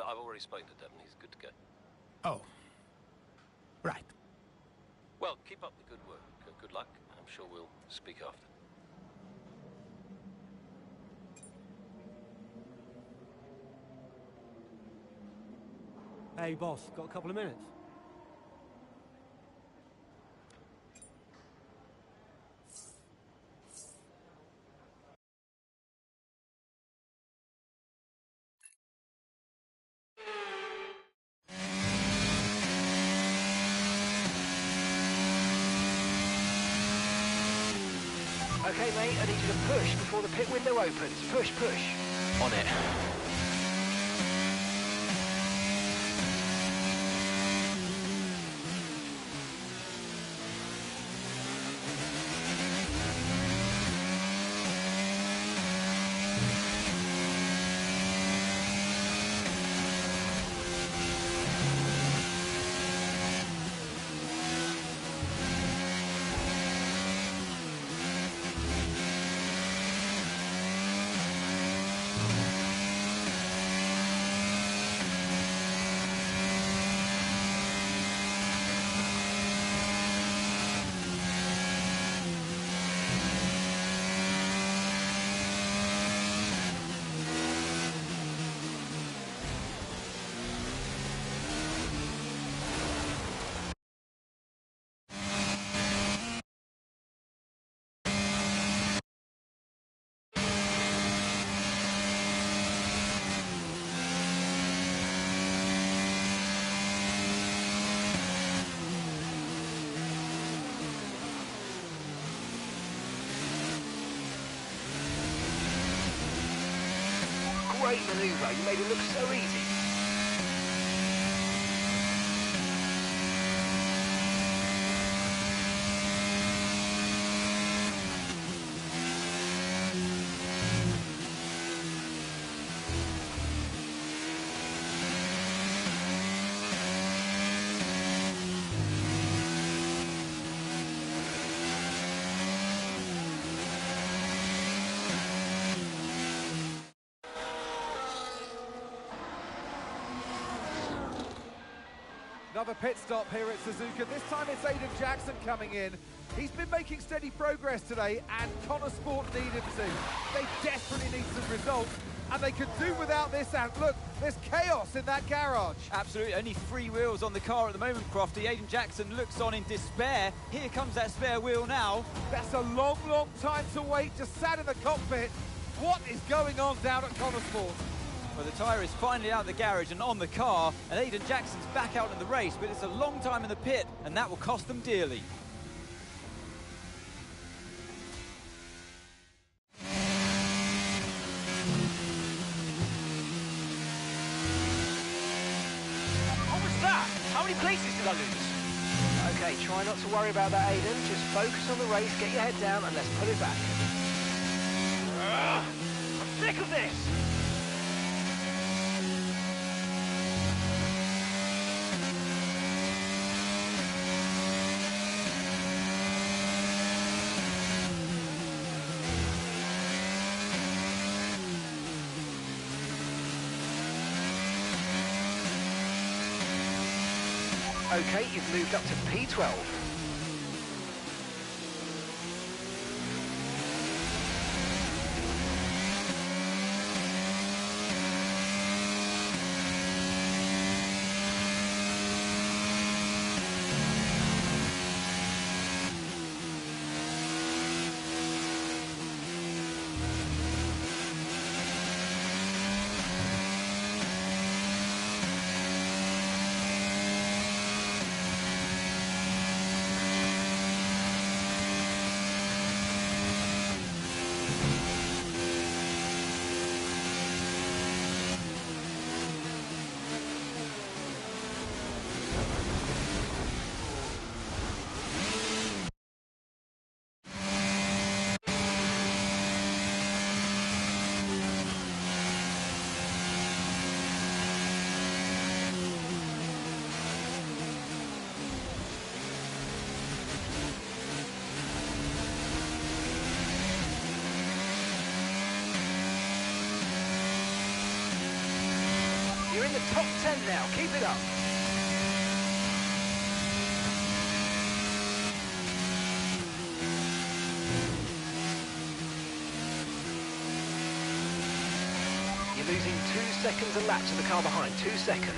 I've already spoken to Devon. He's good to go. Oh. Right. Well, keep up the good work. Good luck. I'm sure we'll speak after. Hey, boss, got a couple of minutes? Okay, mate, I need you to push before the pit window opens. Push, push. On it. Great manoeuvre, you made it look so easy. Another pit stop here at Suzuka. This time it's Aiden Jackson coming in. He's been making steady progress today, and Connor Sport need him to. They desperately need some results, and they could do without this. And look, there's chaos in that garage. Absolutely, only 3 wheels on the car at the moment, Crofty. Aiden Jackson looks on in despair. Here comes that spare wheel now. That's a long, long time to wait, just sat in the cockpit. What is going on down at Connor Sport? Well, the tyre is finally out of the garage and on the car, and Aiden Jackson's back out in the race, but it's a long time in the pit, and that will cost them dearly. What was that? How many places did I lose? Okay, try not to worry about that, Aiden. Just focus on the race, get your head down, and let's put it back. I'm sick of this! Okay, you've moved up to P12. in the top 10 now. Keep it up. You're losing 2 seconds a lap to the car behind. 2 seconds.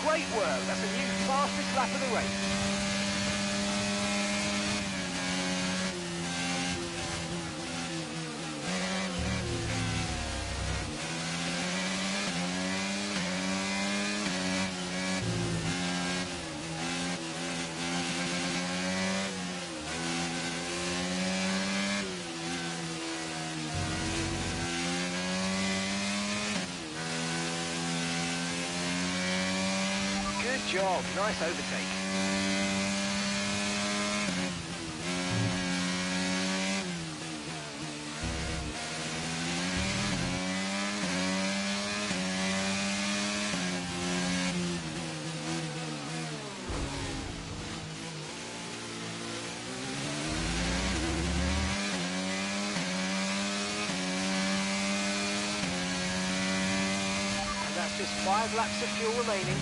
Great work. That's a new fastest lap of the race. Good job. Nice overtake. And that's just 5 laps of fuel remaining.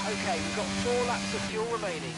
Okay, we've got 4 laps of fuel remaining.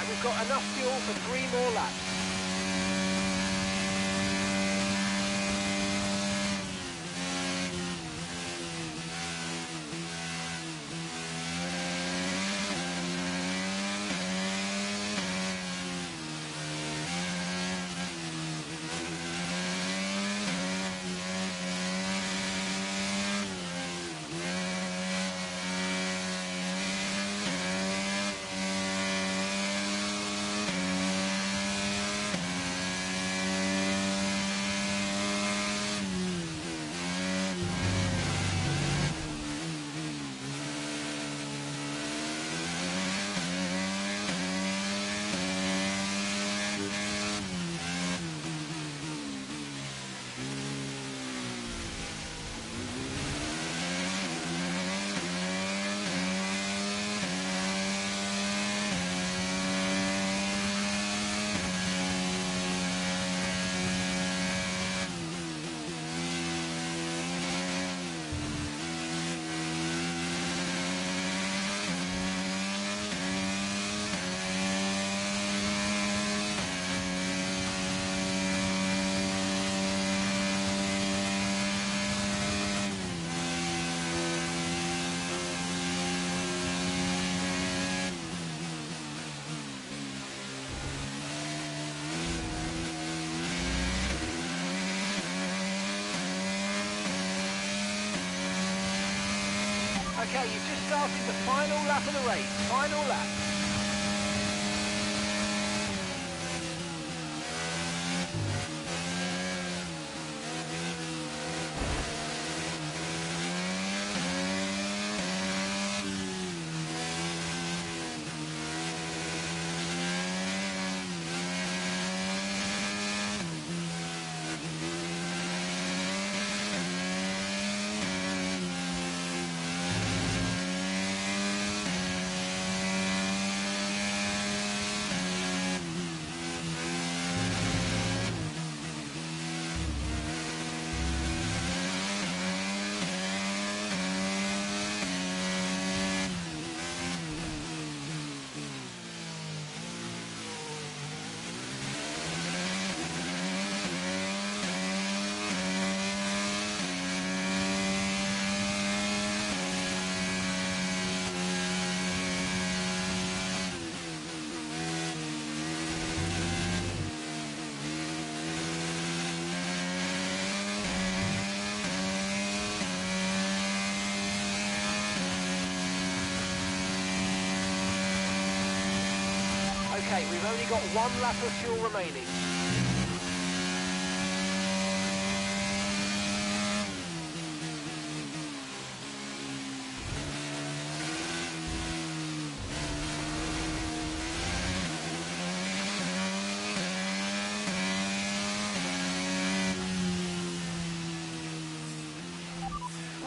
Right, we've got enough fuel for 3 more laps. Okay, you've just started the final lap of the race. Final lap. Okay, we've only got 1 lap of fuel remaining.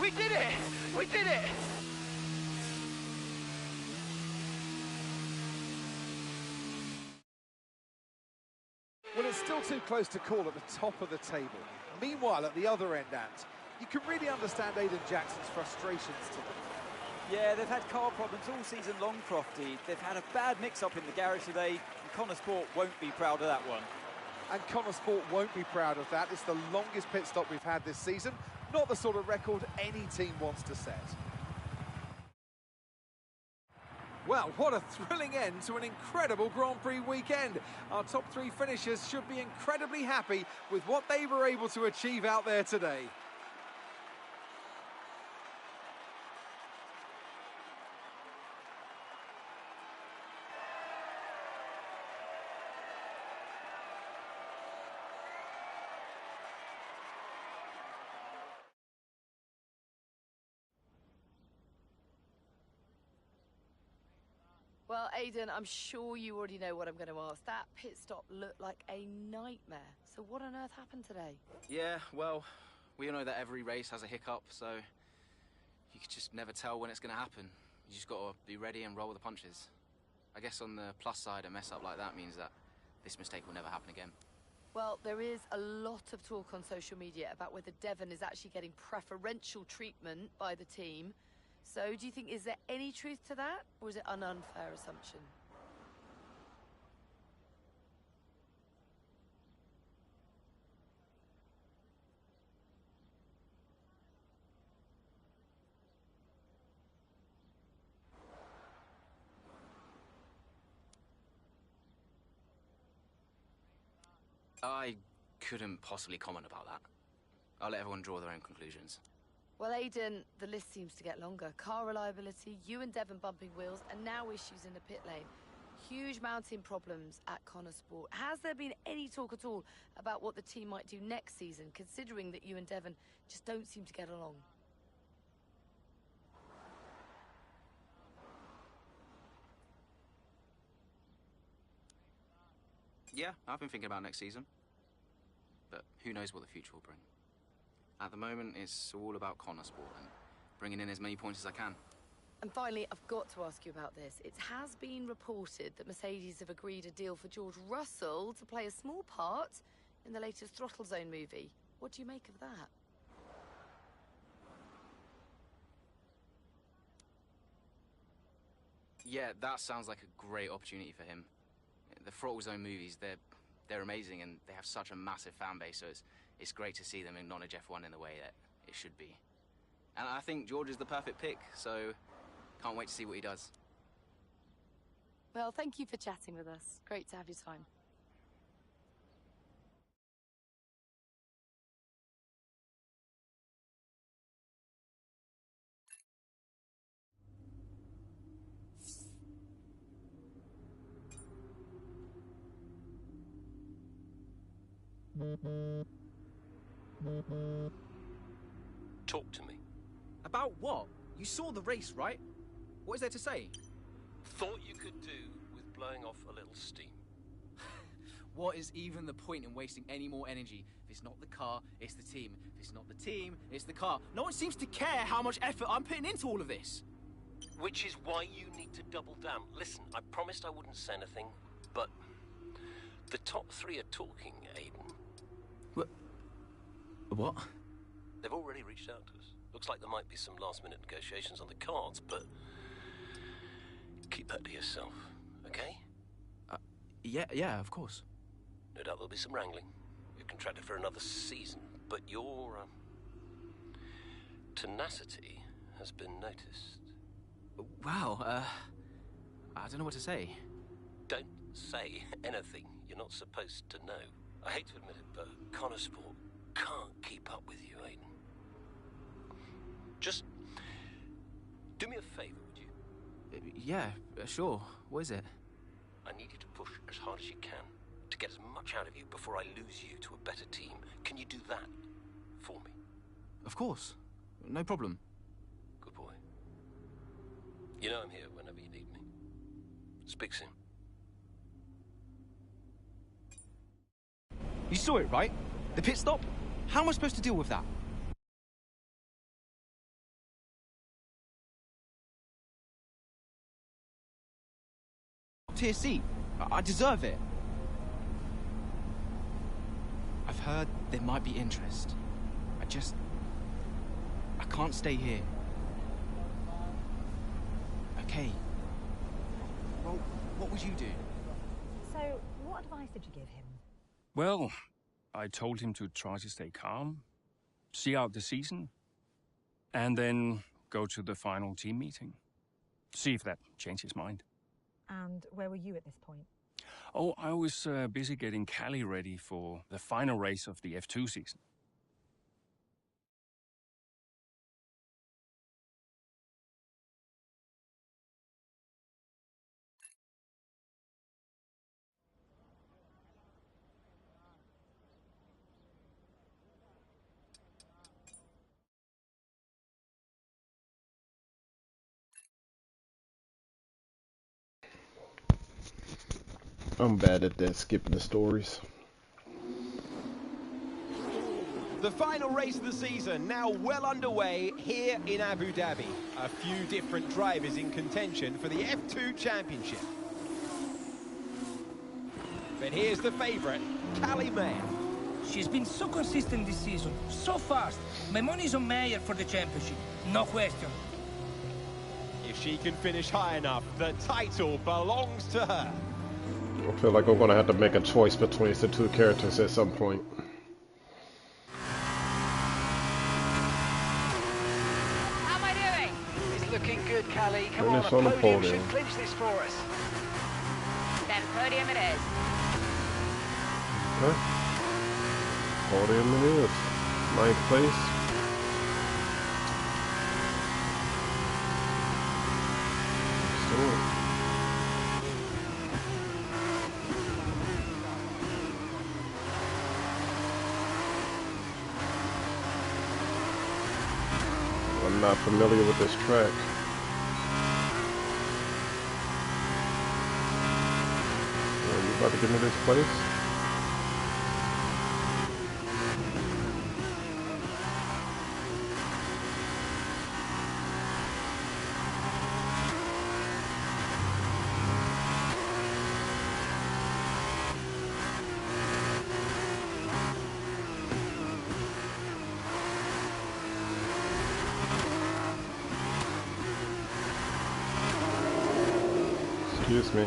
We did it! We did it! Well, it's still too close to call at the top of the table. Meanwhile, at the other end, Ant, you can really understand Aiden Jackson's frustrations today. Yeah, they've had car problems all season long, Crofty. They've had a bad mix-up in the garage today, and Connor Sport won't be proud of that one. And Connor Sport won't be proud of that. It's the longest pit stop we've had this season. Not the sort of record any team wants to set. Well, what a thrilling end to an incredible Grand Prix weekend. Our top 3 finishers should be incredibly happy with what they were able to achieve out there today. Well, Aidan, I'm sure you already know what I'm going to ask. That pit stop looked like a nightmare. So what on earth happened today? Yeah, well, we all know that every race has a hiccup, so you could just never tell when it's going to happen. You just got to be ready and roll with the punches. I guess on the plus side, a mess up like that means that this mistake will never happen again. Well, there is a lot of talk on social media about whether Devon is actually getting preferential treatment by the team. So do you think, is there any truth to that, or is it an unfair assumption? I couldn't possibly comment about that. I'll let everyone draw their own conclusions. Well, Aiden, the list seems to get longer. Car reliability, you and Devon bumping wheels, and now issues in the pit lane. Huge mounting problems at Connor Sport. Has there been any talk at all about what the team might do next season, considering that you and Devon just don't seem to get along? Yeah, I've been thinking about next season. But who knows what the future will bring. At the moment, it's all about Connor Sport and bringing in as many points as I can. And finally, I've got to ask you about this. It has been reported that Mercedes have agreed a deal for George Russell to play a small part in the latest Throttle Zone movie. What do you make of that? Yeah, that sounds like a great opportunity for him. The Throttle Zone movies, they're amazing and they have such a massive fan base, so it's great to see them acknowledge F1 in the way that it should be. And I think George is the perfect pick, so can't wait to see what he does. Well, thank you for chatting with us. Great to have your time. Talk to me. About what? You saw the race, right? What is there to say? Thought you could do with blowing off a little steam. What is even the point in wasting any more energy? If it's not the car, it's the team. If it's not the team, it's the car. No one seems to care how much effort I'm putting into all of this. Which is why you need to double down. Listen, I promised I wouldn't say anything, but the top three are talking, Aiden. What? They've already reached out to us. Looks like there might be some last-minute negotiations on the cards, but keep that to yourself, okay? Yeah, of course. No doubt there'll be some wrangling. You're contracted for another season, but your tenacity has been noticed. Wow, I don't know what to say. Don't say anything you're not supposed to know. I hate to admit it, but Connor Sport can't keep up with you, Aiden. Just do me a favor, would you? Yeah, sure. What is it? I need you to push as hard as you can to get as much out of you before I lose you to a better team. Can you do that for me? Of course. No problem. Good boy. You know I'm here whenever you need me. Speak soon. You saw it, right? The pit stop? How am I supposed to deal with that? Tier C. I deserve it. I've heard there might be interest. I can't stay here. Okay. Well, what would you do? So, what advice did you give him? Well, I told him to try to stay calm, see out the season, and then go to the final team meeting. See if that changed his mind. And where were you at this point? Oh, I was busy getting Cali ready for the final race of the F2 season. I'm bad at that, skipping the stories. The final race of the season now well underway here in Abu Dhabi. A few different drivers in contention for the F2 Championship. But here's the favourite, Callie Mayer. She's been so consistent this season, so fast. My money's on Mayer for the championship, no question. If she can finish high enough, the title belongs to her. I feel like I'm gonna have to make a choice between the two characters at some point. How am I doing? It's looking good, Callie. Come Finish on, on a the podium podium. should clinch this for us. Then podium it is. Okay. Podium it is. 9th place. Still. I'm not familiar with this track. Are you about to give me this place? Excuse me.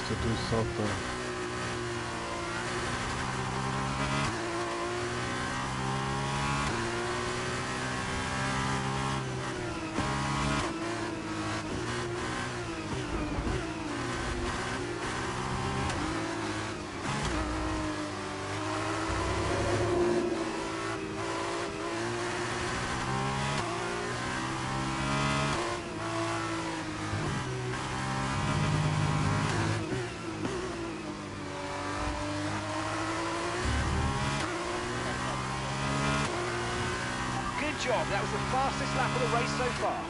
To do something. Job. That was the fastest lap of the race so far.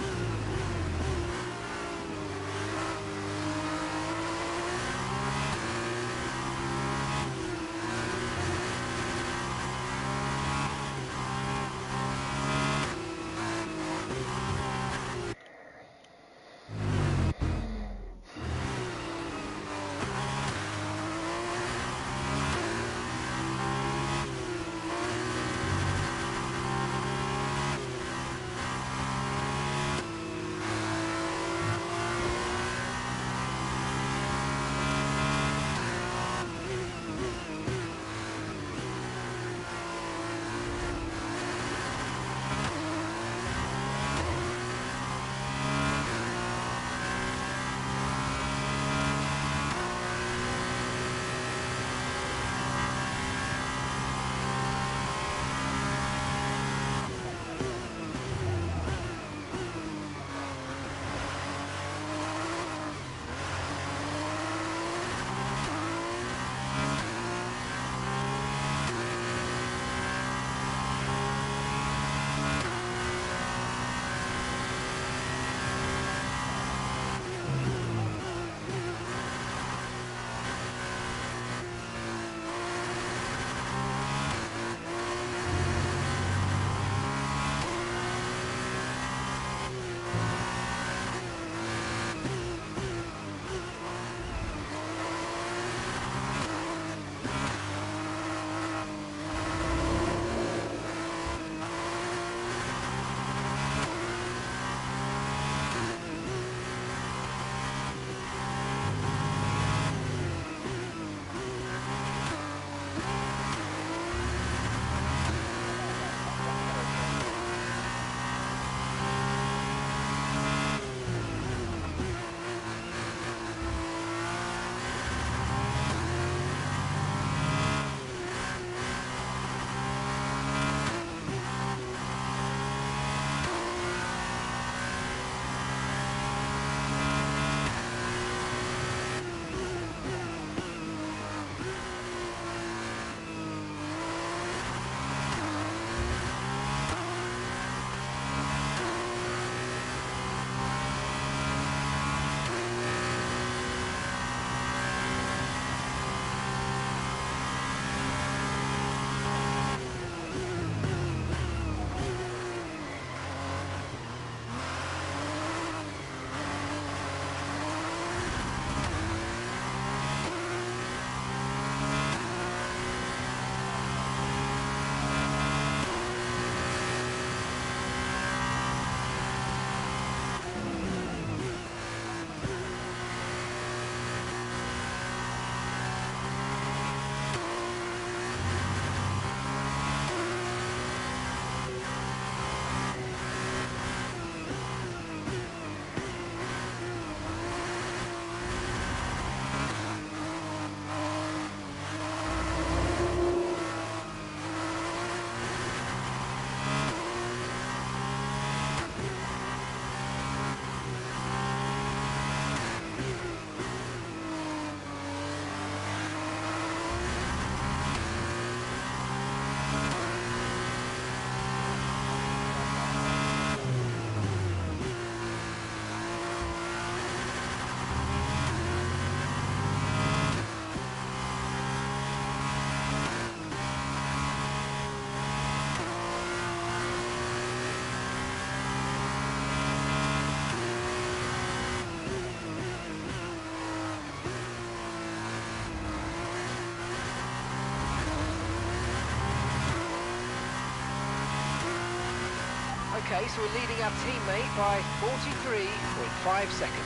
Okay, so we're leading our teammate by 43.5 seconds.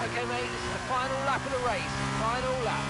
Okay, mate, this is the final lap of the race. Final lap.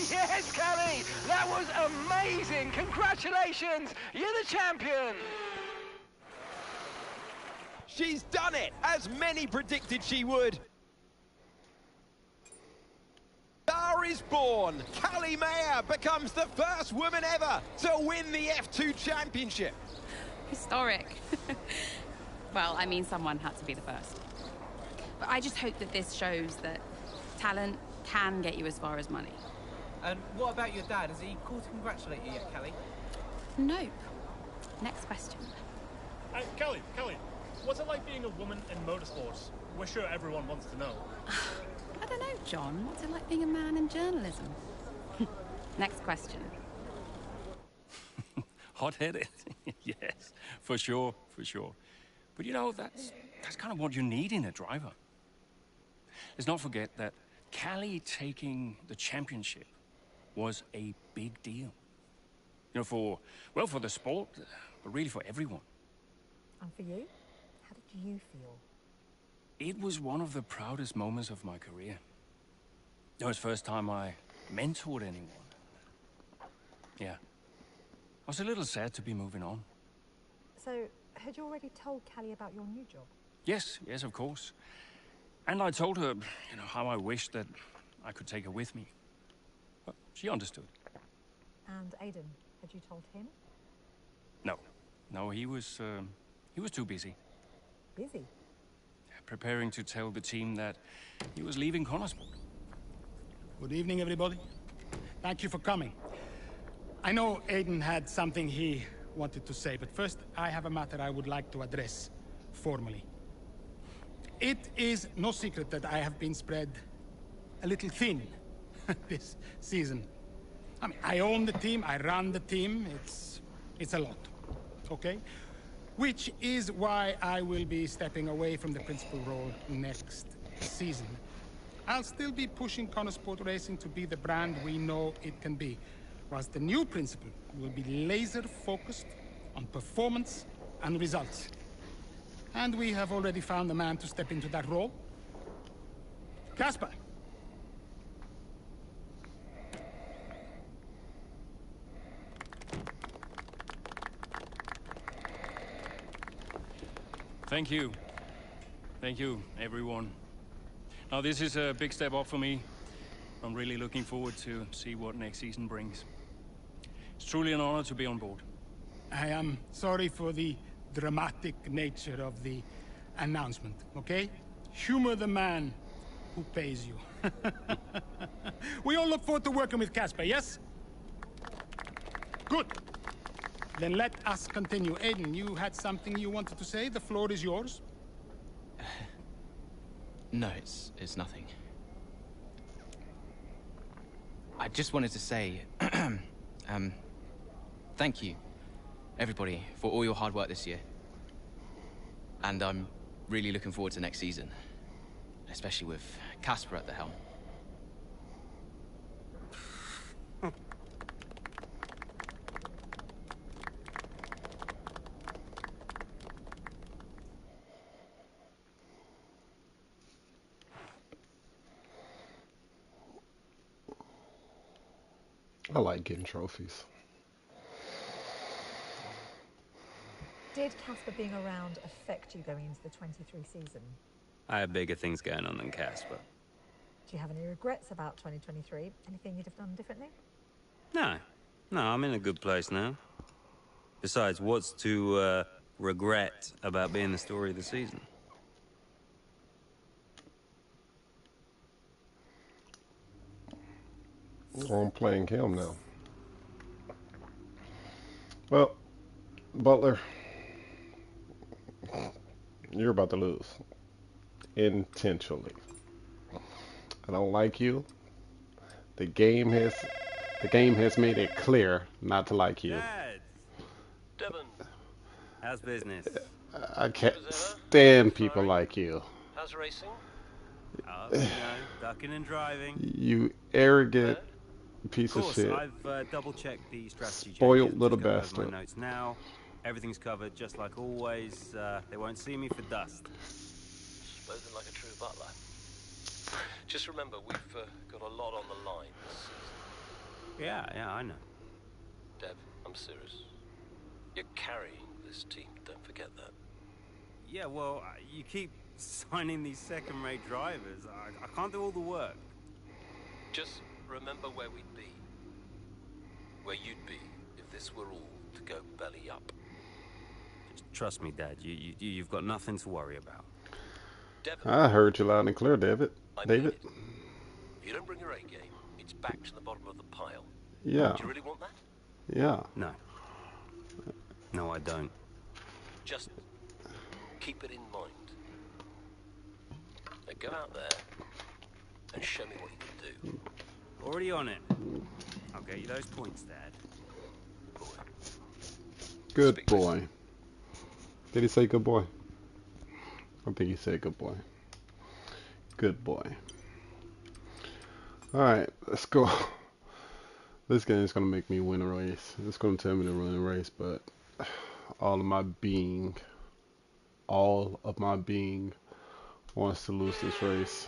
Yes, Callie! That was amazing! Congratulations! You're the champion! She's done it, as many predicted she would. Star is born. Callie Mayer becomes the first woman ever to win the F2 championship. Historic. Well, I mean, someone had to be the first. But I just hope that this shows that talent can get you as far as money. And what about your dad? Has he called to congratulate you yet, Callie? Nope. Next question. Callie, what's it like being a woman in motorsports? We're sure everyone wants to know. I don't know, John. What's it like being a man in journalism? Next question. Hot-headed? Yes, for sure. But you know, that's kind of what you need in a driver. Let's not forget that Callie taking the championship was a big deal. You know, for the sport, but really for everyone. And for you? How did you feel? It was one of the proudest moments of my career. It was the first time I mentored anyone. Yeah. I was a little sad to be moving on. So, had you already told Callie about your new job? Yes, of course. And I told her, you know, how I wished that I could take her with me. But she understood. And Aiden, had you told him? No, he was too busy. Busy? Preparing to tell the team that he was leaving Connorsport. Good evening, everybody. Thank you for coming. I know Aiden had something he wanted to say, but first I have a matter I would like to address formally. It is no secret that I have been spread a little thin this season. I mean, I own the team, I run the team. It's a lot, okay? Which is why I will be stepping away from the principal role next season. I'll still be pushing Connor Sport Racing to be the brand we know it can be, whilst the new principal will be laser-focused on performance and results. And we have already found the man to step into that role. Casper. Thank you. Thank you, everyone. Now, this is a big step up for me. I'm really looking forward to see what next season brings. It's truly an honor to be on board. I am sorry for the dramatic nature of the announcement, okay? Humor the man who pays you. We all look forward to working with Casper, yes? Good. Then let us continue. Aiden, you had something you wanted to say? The floor is yours. No, it's nothing. I just wanted to say, thank you, everybody, for all your hard work this year. And I'm really looking forward to next season, especially with Casper at the helm. I like getting trophies. Did Casper being around affect you going into the 23 season? I have bigger things going on than Casper. Do you have any regrets about 2023? Anything you'd have done differently? No. No, I'm in a good place now. Besides, what's to regret about being the story of the season? I'm playing him now. Well, Butler, you're about to lose. Intentionally. I don't like you. The game has made it clear not to like you. Dad! Devon. How's business? I can't stand people like you. How's racing? Oh, you know, ducking and driving. You arrogant piece of shit. I've double-checked the strategy. Spoiled little Just going over bastard. my notes now. Everything's covered, just like always. They won't see me for dust. Spoken like a true butler. Just remember, we've got a lot on the line this season. Yeah, I know. Dev, I'm serious. You're carrying this team, don't forget that. Yeah, well, you keep signing these second-rate drivers. I can't do all the work. Just remember where we'd be. Where you'd be if this were all to go belly up. Just trust me, Dad. You've got nothing to worry about. Devon, I heard you loud and clear, David. I mean David. it. If you don't bring your A game, it's back to the bottom of the pile. Yeah. Do you really want that? Yeah. No. No, I don't. Just keep it in mind. Now go out there and show me what you can do. Already on it. I'll get you those points, Dad. Good boy. Did he say good boy? I think he said good boy. Good boy. Alright, let's go. This game is going to make me win a race. It's going to tell me to win a race, but all of my being wants to lose this race.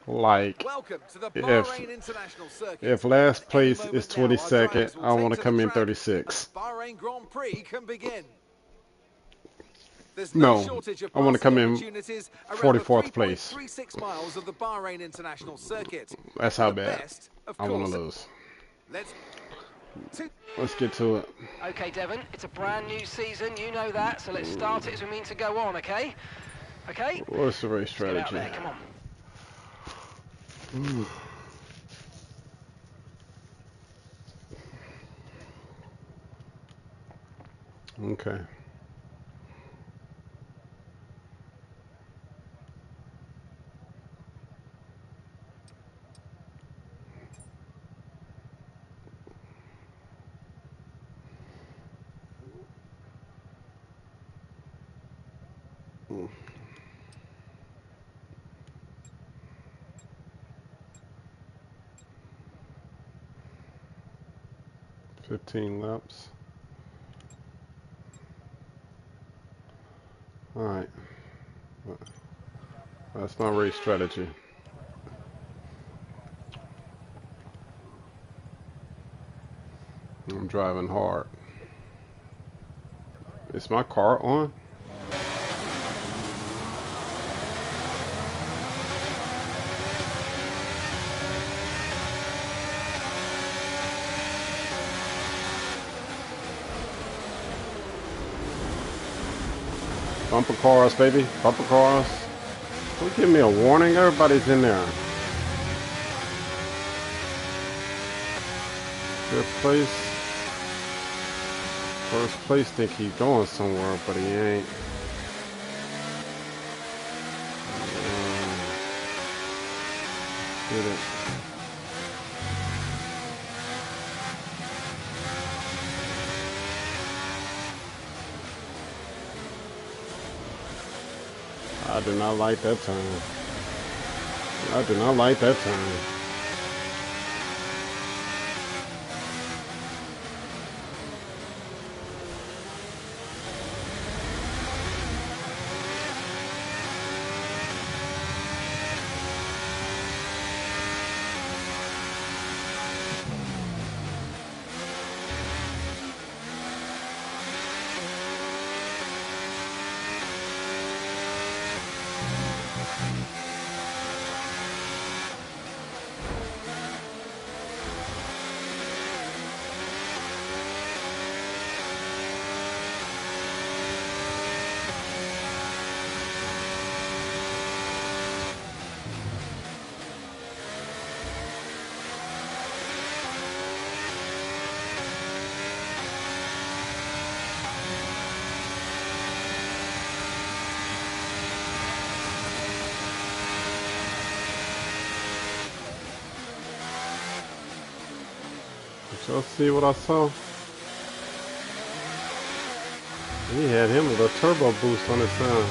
Like, Welcome to the Bahrain International Circuit. if last place is 22nd, I want to come in 36. Bahrain Grand Prix can begin. There's No, shortage of I want to come in opportunities around 44th place. 3.36 miles of the Bahrain International Circuit. That's how The bad best, of I want course. to lose. Let's get to it. Okay, Devon, it's a brand new season, you know that, so let's start it as we mean to go on, okay? Okay? What's the race Let's get out strategy? there, come on. Okay. 15 laps. Alright. That's my race strategy. I'm driving hard. Is my car on? Bumper cars, baby. Bumper cars. Don't give me a warning. Everybody's in there. Fifth place. First place think he's going somewhere, but he ain't. Did it. I do not like that time. I do not like that time. Did y'all see what I saw? He had him with a turbo boost on his side.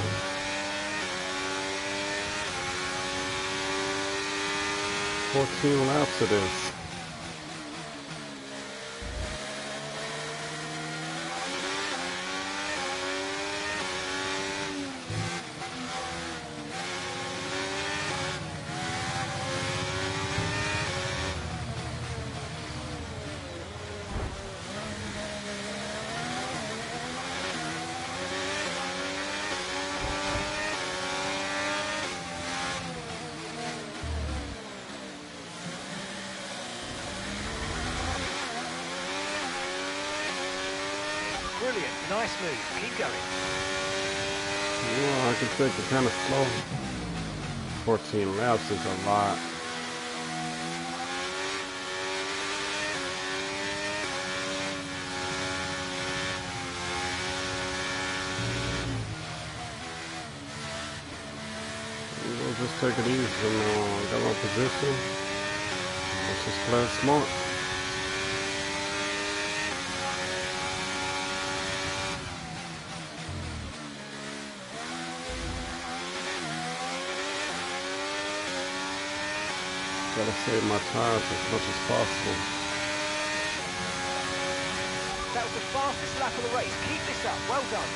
"14 laps of this." Brilliant, nice move. Keep going. Well, I can take it kind of slow. 14 laps is a lot. We'll just take it easy from now on. Got my position. Let's just play it smart. Gotta save my tires as much as possible. That was the fastest lap of the race. Keep this up. Well done.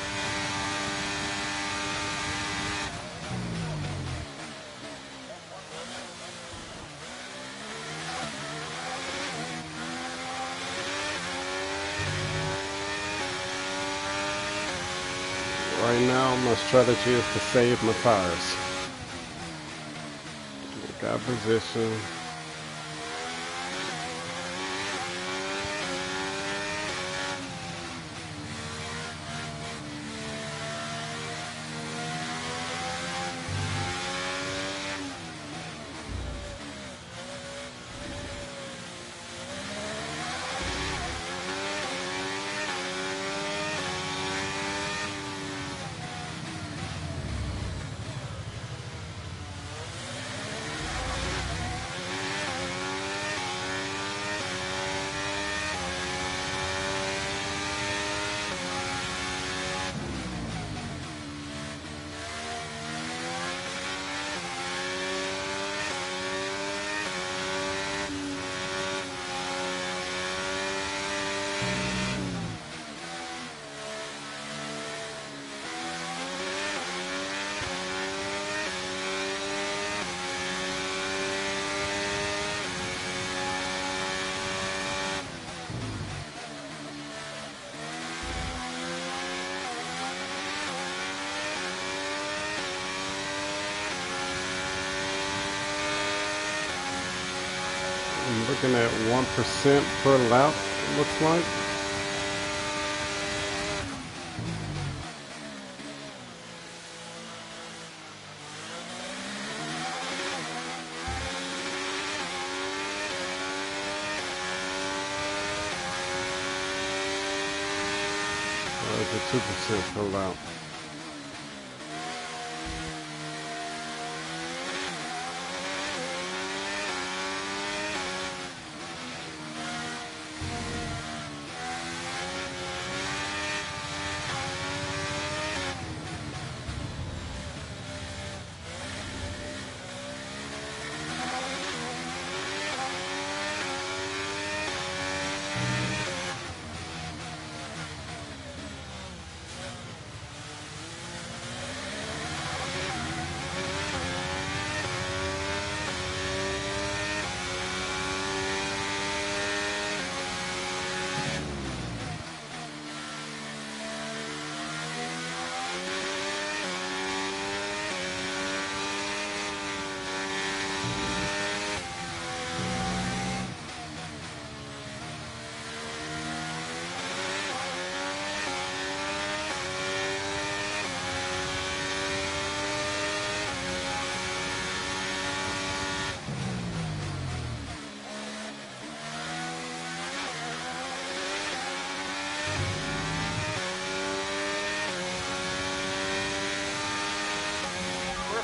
Right now, my strategy is to save my tires. Got position. Looking at 1% per lap, it looks like. It's a 2% per lap.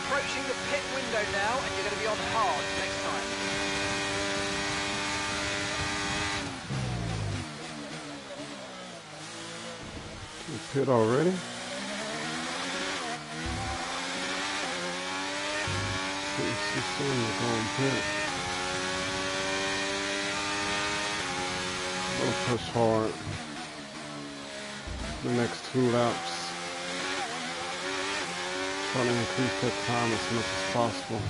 Approaching the pit window now, and you're going to be on hard next time. Pit already? Gonna push hard the next 2 laps. Trying to increase that time as much as possible.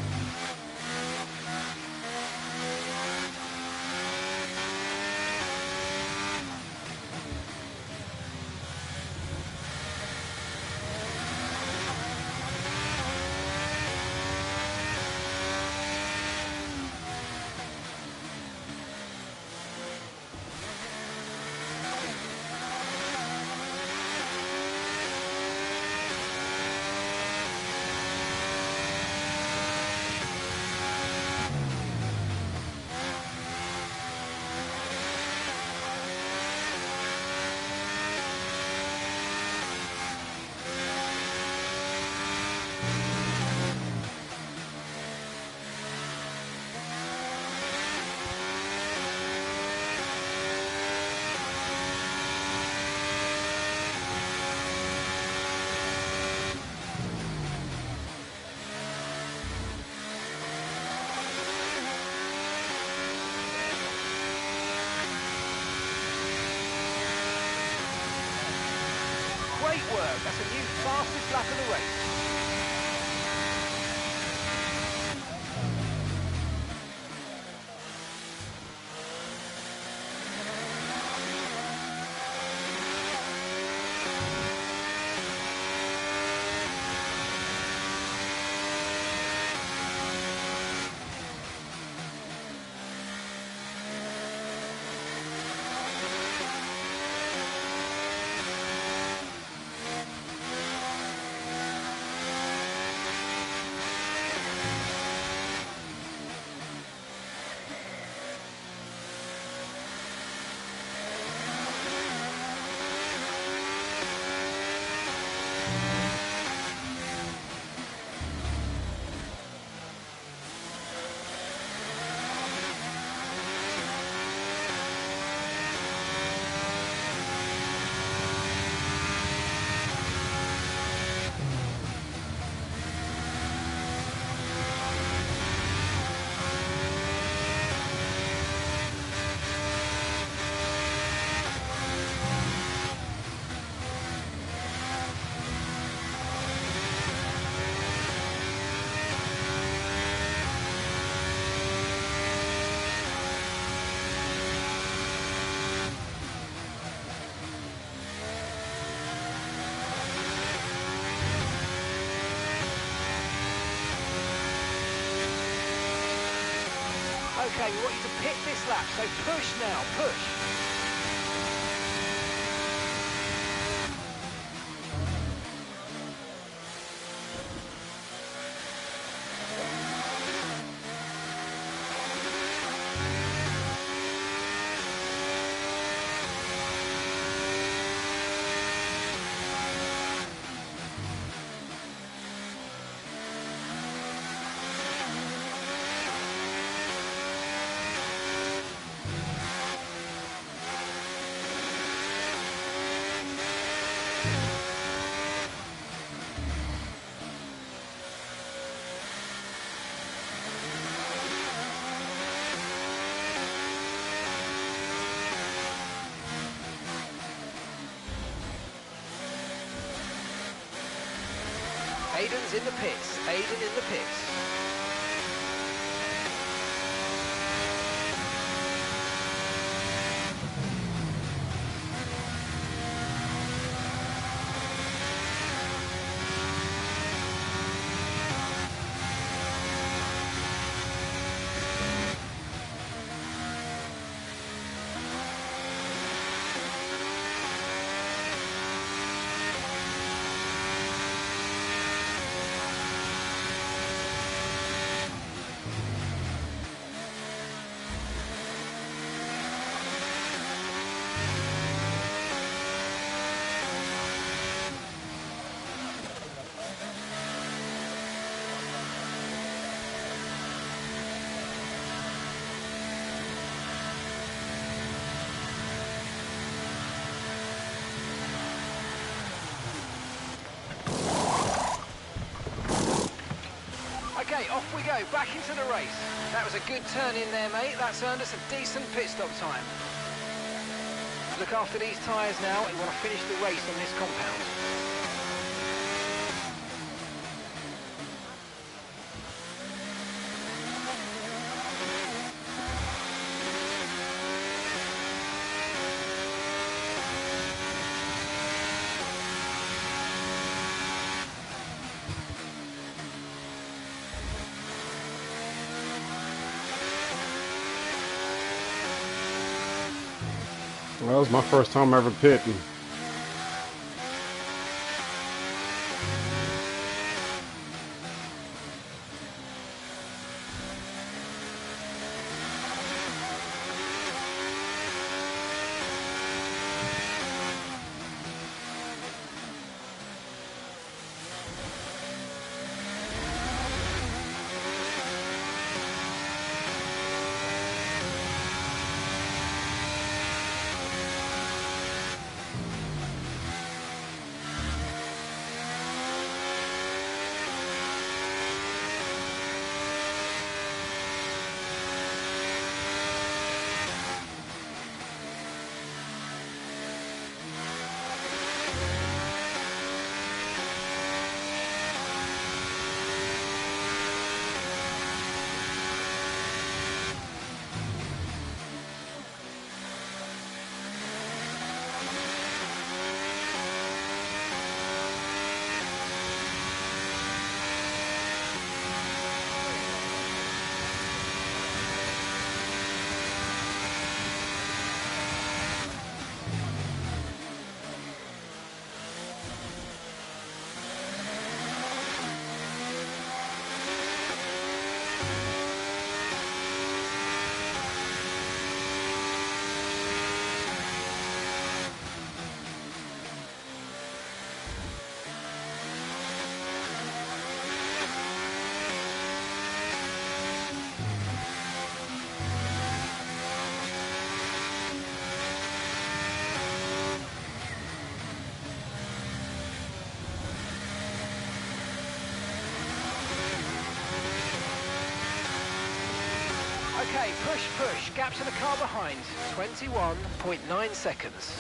Great work. That's a new fastest lap of the race. Okay, we want you to pit this lap, so push now, push. Aiden's in the pits. Aiden in the pits. Okay, off we go, back into the race. That was a good turn in there, mate. That's earned us a decent pit stop time. Look after these tyres now. We want to finish the race on this compound. Well, that was my first time ever pitting. Okay, push, push. Gap to the car behind. 21.9 seconds.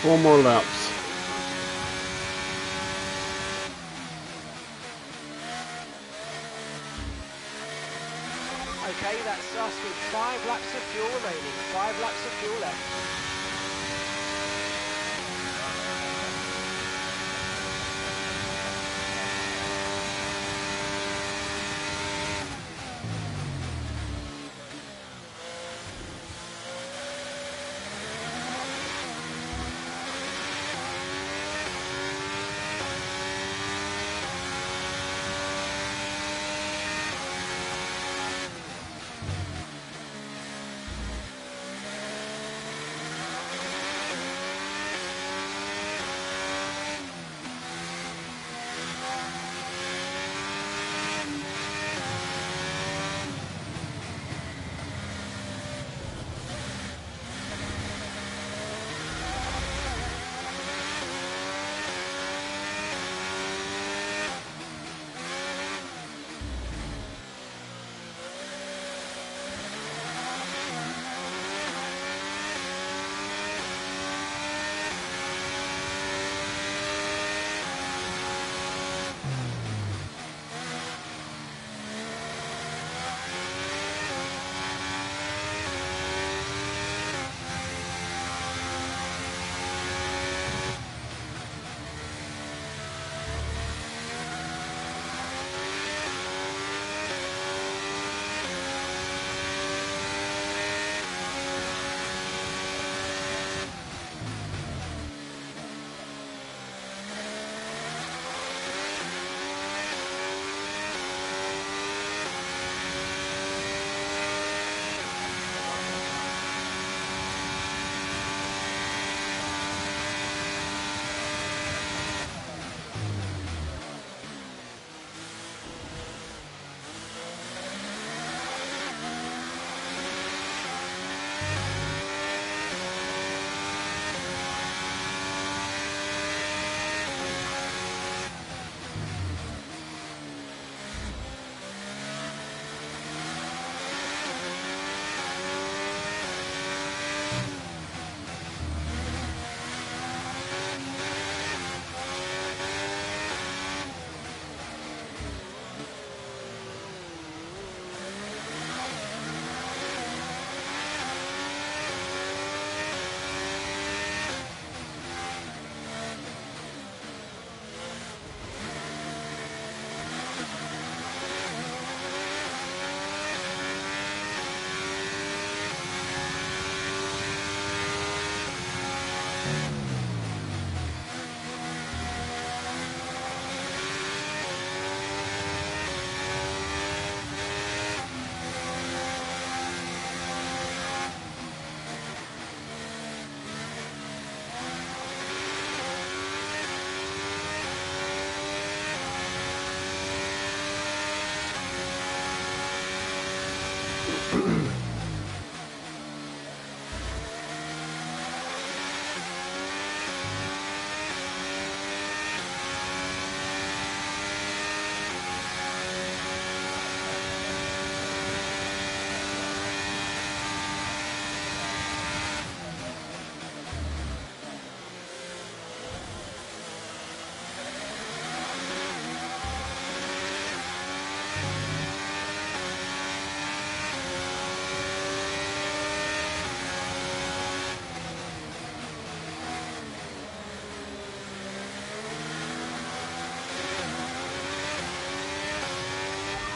4 more laps. Okay, that's us with 5 laps of fuel remaining. 5 laps of fuel left.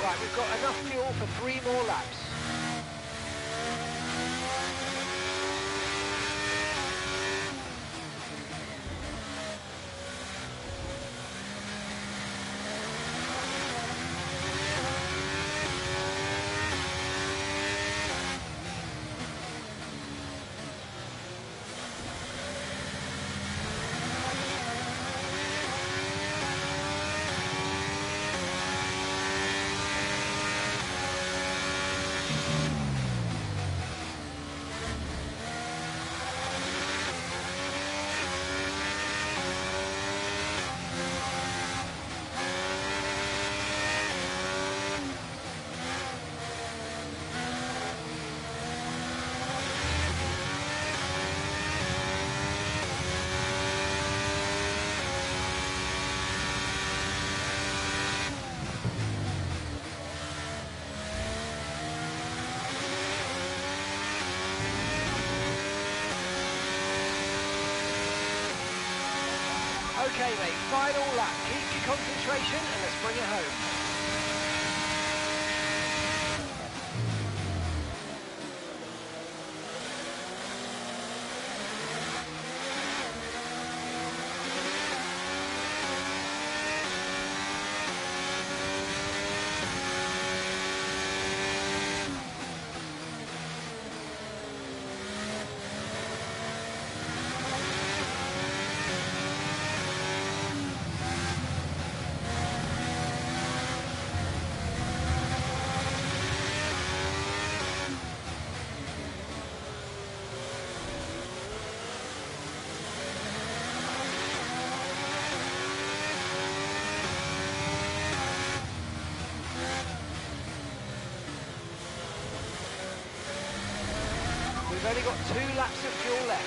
Right, we've got enough fuel for 3 more laps. Okay, mate, final lap. Keep your concentration and let's bring it home. We've only got 2 laps of fuel left.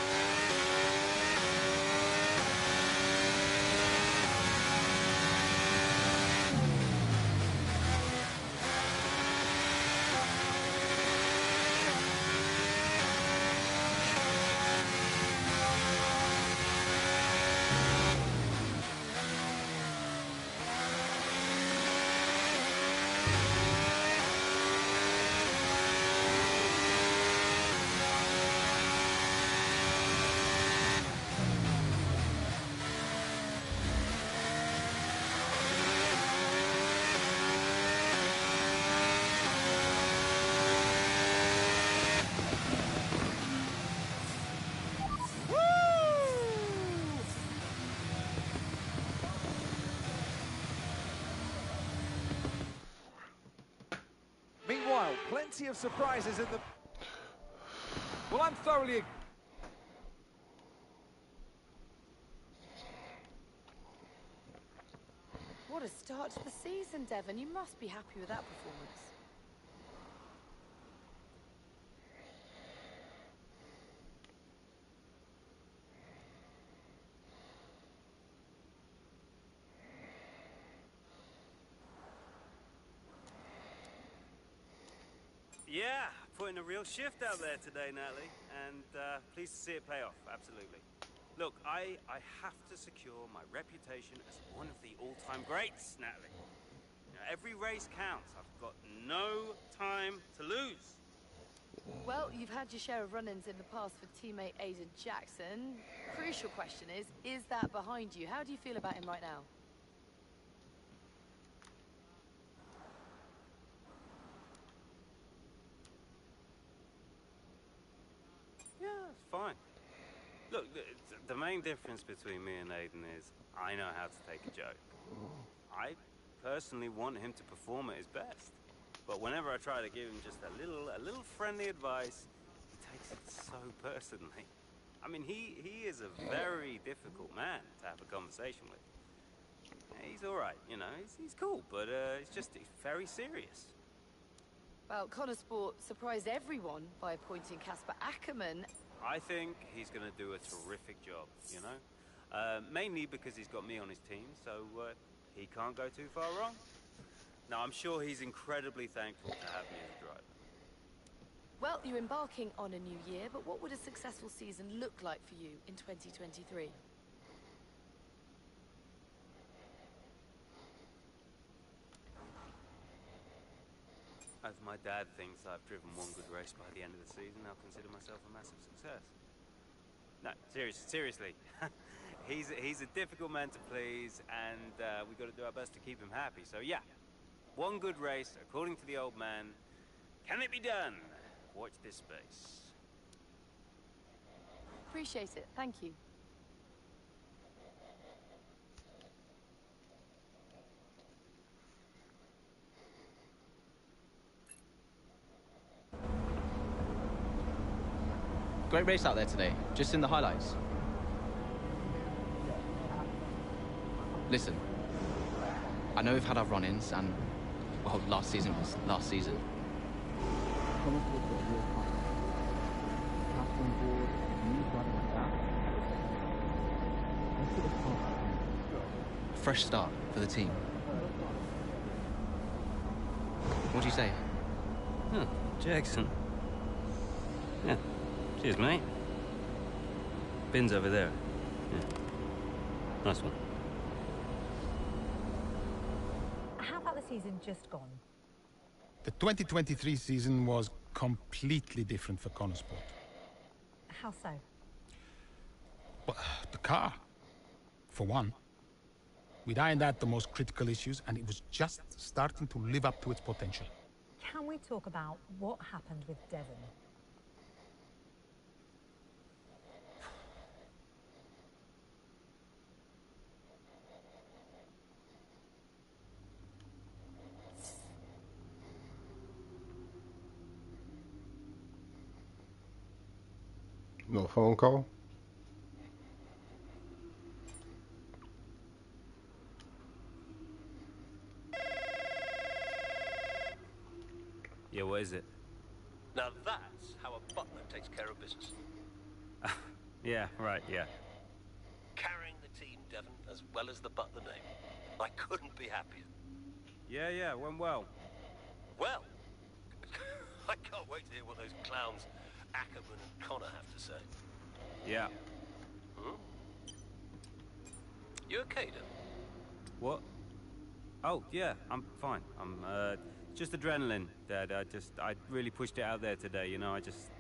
Meanwhile, plenty of surprises in the... Well, I'm thoroughly... What a start to the season, Devon. You must be happy with that performance. Yeah, putting a real shift out there today, Natalie, and pleased to see it pay off, absolutely. Look, I have to secure my reputation as one of the all-time greats, Natalie. You know, every race counts. I've got no time to lose. Well, you've had your share of run-ins in the past for teammate Aiden Jackson. Crucial question is that behind you? How do you feel about him right now? Yeah, it's fine. Look, the main difference between me and Aiden is I know how to take a joke. I personally want him to perform at his best. But whenever I try to give him just a little friendly advice, he takes it so personally. I mean, he is a very difficult man to have a conversation with. He's all right, you know, he's cool, but he's very serious. Well, Connor Sport surprised everyone by appointing Casper Ackerman. I think he's going to do a terrific job, you know? Mainly because he's got me on his team, so he can't go too far wrong. Now, I'm sure he's incredibly thankful to have me as a driver. Well, you're embarking on a new year, but what would a successful season look like for you in 2023? If my dad thinks I've driven one good race by the end of the season, I'll consider myself a massive success. No, seriously. he's a difficult man to please, and we've got to do our best to keep him happy. So yeah, one good race, according to the old man. Can it be done? Watch this space. Appreciate it. Thank you. Great race out there today, just in the highlights. Listen, I know we've had our run-ins and, well, last season was last season. A fresh start for the team. What do you say? Huh, Jackson. Yeah. Cheers, mate. Bin's over there. Yeah. Nice one. about the season just gone? The 2023 season was completely different for Connorsport. How so? Well, the car, for one. We'd ironed out the most critical issues, and it was just starting to live up to its potential. Can we talk about what happened with Devon? No phone call? Yeah, what is it? Now that's how a butler takes care of business. Yeah, right, yeah. Carrying the team, Devon, as well as the butler name. I couldn't be happier. Yeah, went well. Well, I can't wait to hear what those clowns Ackerman and Connor have to say. Yeah. You okay, Devon? What? Oh, yeah, I'm fine. I'm, just adrenaline, Dad. I really pushed it out there today, you know, I just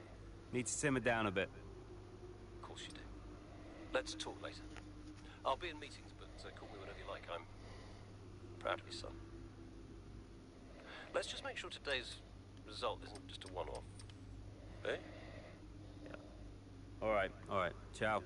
need to simmer down a bit. Of course you do. Let's talk later. I'll be in meetings, but call me whenever you like. I'm proud of you, son. Let's just make sure today's result isn't just a one-off. Eh? Yeah. All right. Ciao.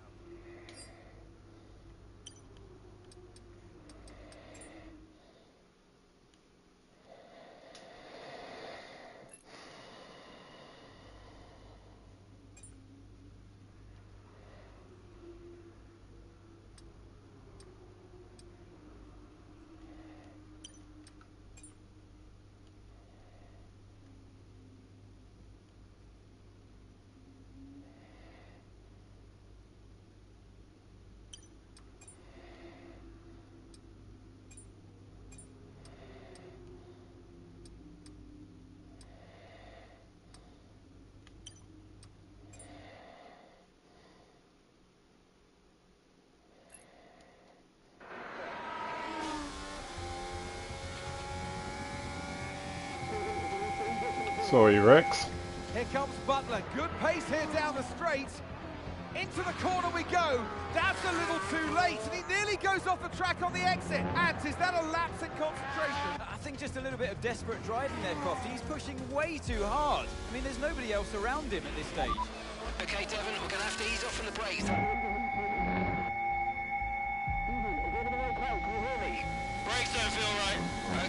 Sorry, Rex. Here comes Butler. Good pace here down the straight. Into the corner we go. That's a little too late, and he nearly goes off the track on the exit. Ant, is that a lapse in concentration? I think just a little bit of desperate driving there, Crofty. He's pushing way too hard. I mean, there's nobody else around him at this stage. Okay, Devon, we're going to have to ease off from the brakes. Brakes don't feel right.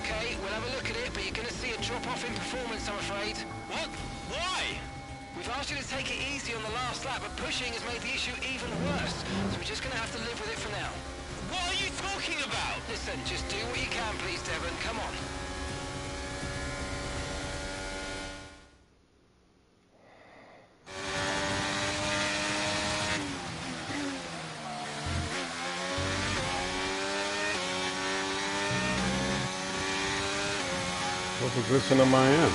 Okay, we'll have a look at it, but you're going to see a drop-off in performance, I'm afraid. What? Why? We've asked you to take it easy on the last lap, but pushing has made the issue even worse. So we're just going to have to live with it for now. What are you talking about? Listen, just do what you can, please, Devon. Come on. What position am I in?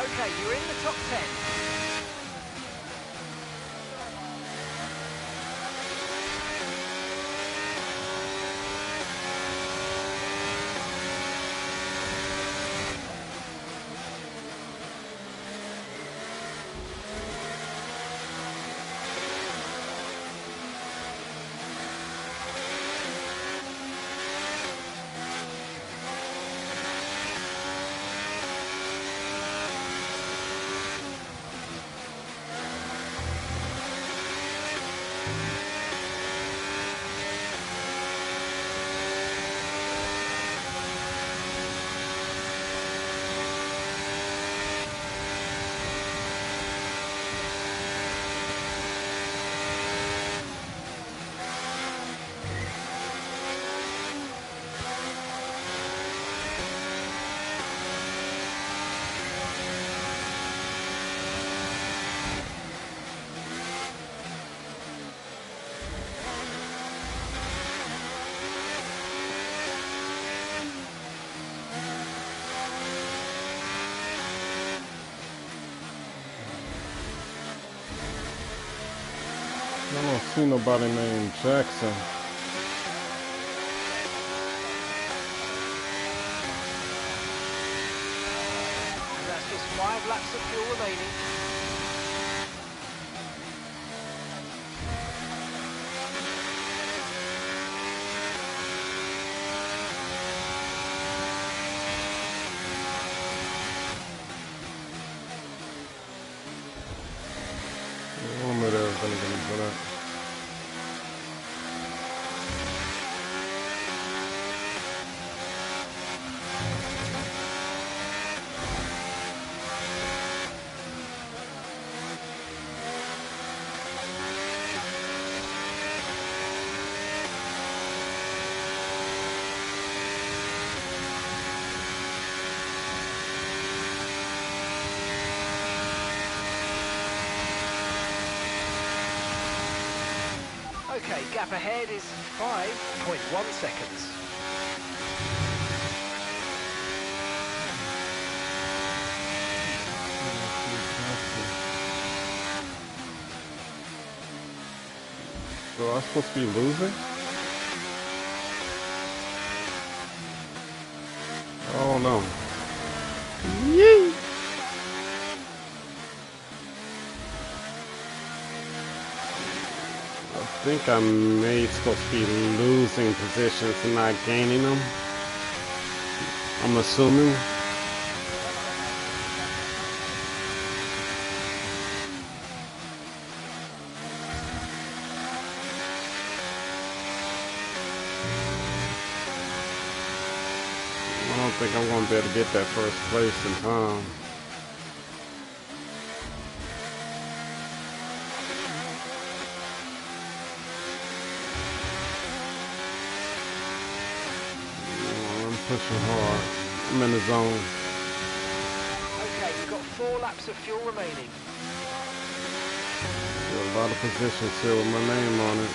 Okay, you're in the top 10. I don't see nobody named Jackson. And that's just 5 laps of fuel remaining. Okay, gap ahead is 5.1 seconds. So I'm supposed to be losing? Oh no. Yee! I think I may supposed to be losing positions and not gaining them. I'm assuming. I don't think I'm going to be able to get that first place in time. I'm pushing hard. I'm in the zone. Okay, you've got 4 laps of fuel remaining. Got a lot of positions here with my name on it.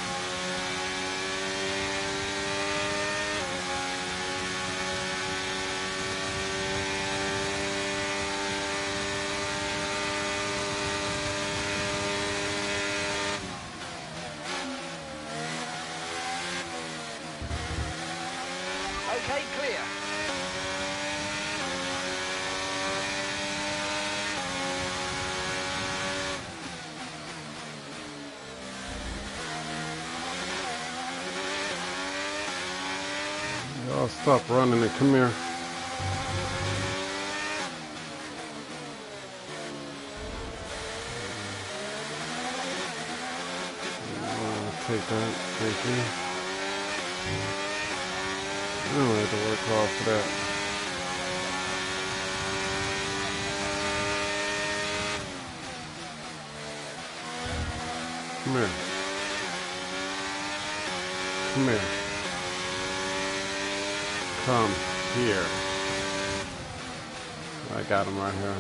Okay, clear. Y'all stop running and come here. Take that, thank you. I don't have to work hard for that. Come here. Come here. Come here. I got him right here.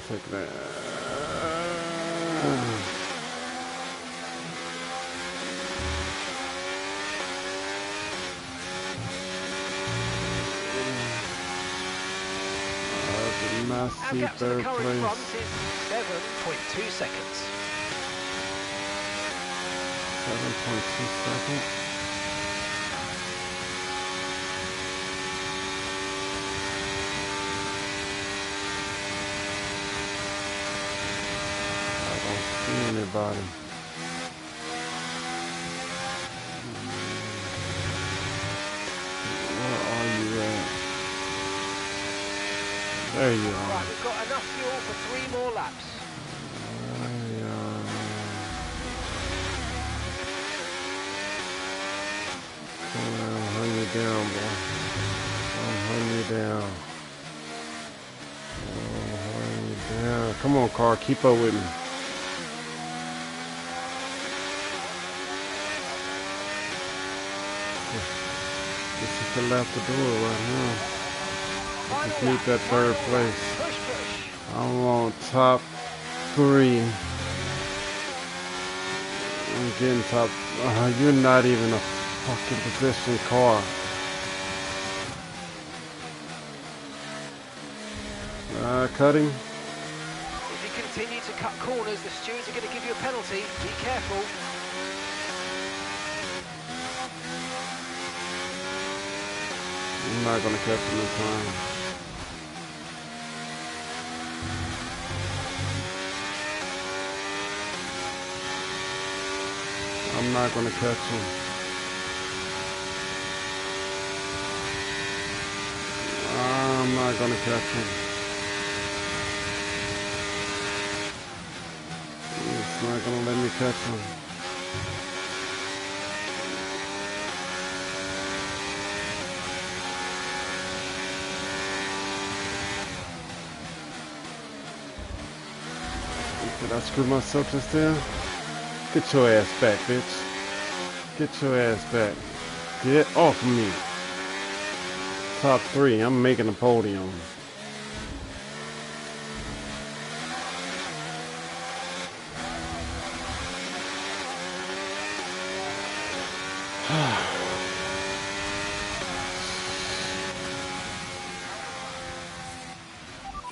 Take that. Our gap to the current front is 7.2 seconds. 7.2 seconds. I don't see anybody. Where are you at? There you are. Right, we've got enough fuel for 3 more laps. I'll hunt you down, boy. I'll hunt you down. I'll hunt you down. Come on, car, keep up with me. This is the lap to do it right now. I just need that 3rd place. I'm on top 3. I'm getting top. You're not even a fucking position car. If Cutting. you continue to cut corners, the stewards are going to give you a penalty. Be careful. I'm not going to catch him this time. I'm not going to catch him. I'm not going to catch him. It's not going to let me catch him. Did I screw myself just there? Get your ass back, bitch. Get your ass back. Get off me. Top 3. I'm making a podium.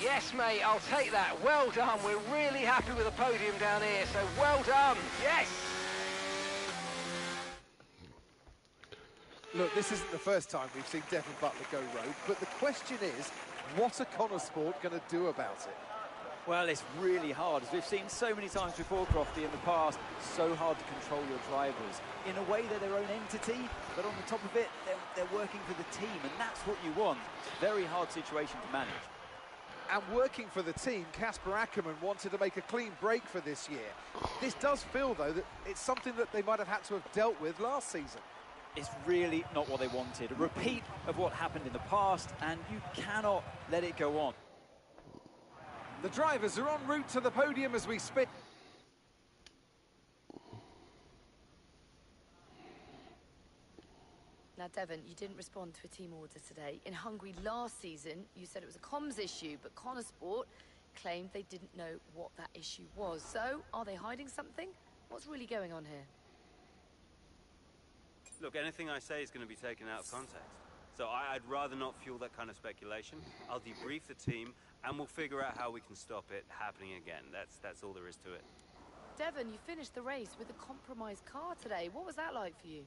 Yes, mate, I'll take that. Well done. We're really happy with the podium down here, so well done. Yes! Look, this isn't the first time we've seen Devon Butler go rogue, but the question is, what are Connor Sport going to do about it? Well, it's really hard, as we've seen so many times before, Crofty, in the past. So hard to control your drivers. In a way, they're their own entity, but on the top of it, they're working for the team, and that's what you want. Very hard situation to manage. And working for the team, Casper Ackerman wanted to make a clean break for this year. This does feel, though, that it's something that they might have had to have dealt with last season. It's really not what they wanted. A repeat of what happened in the past, and you cannot let it go on. The drivers are en route to the podium as we spin. Now, Devon, you didn't respond to a team order today. In Hungary last season, you said it was a comms issue, but Connor Sport claimed they didn't know what that issue was. So, are they hiding something? What's really going on here? Look, anything I say is going to be taken out of context. So I'd rather not fuel that kind of speculation. I'll debrief the team, and we'll figure out how we can stop it happening again. That's all there is to it. Devon, you finished the race with a compromised car today. What was that like for you?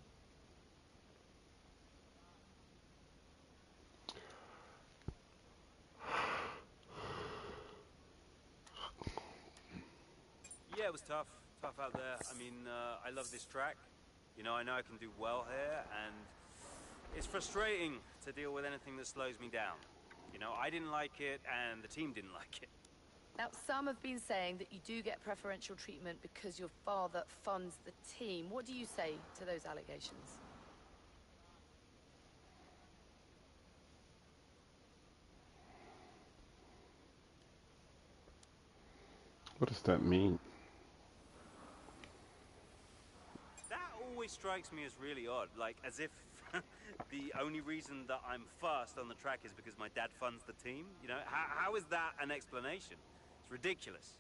Yeah, it was tough out there. I mean, I love this track. You know I can do well here, and it's frustrating to deal with anything that slows me down. You know, I didn't like it, and the team didn't like it. Now, some have been saying that you do get preferential treatment because your father funds the team. What do you say to those allegations? What does that mean? That always strikes me as really odd, like as if the only reason that I'm fast on the track is because my dad funds the team. You know, how is that an explanation? It's ridiculous.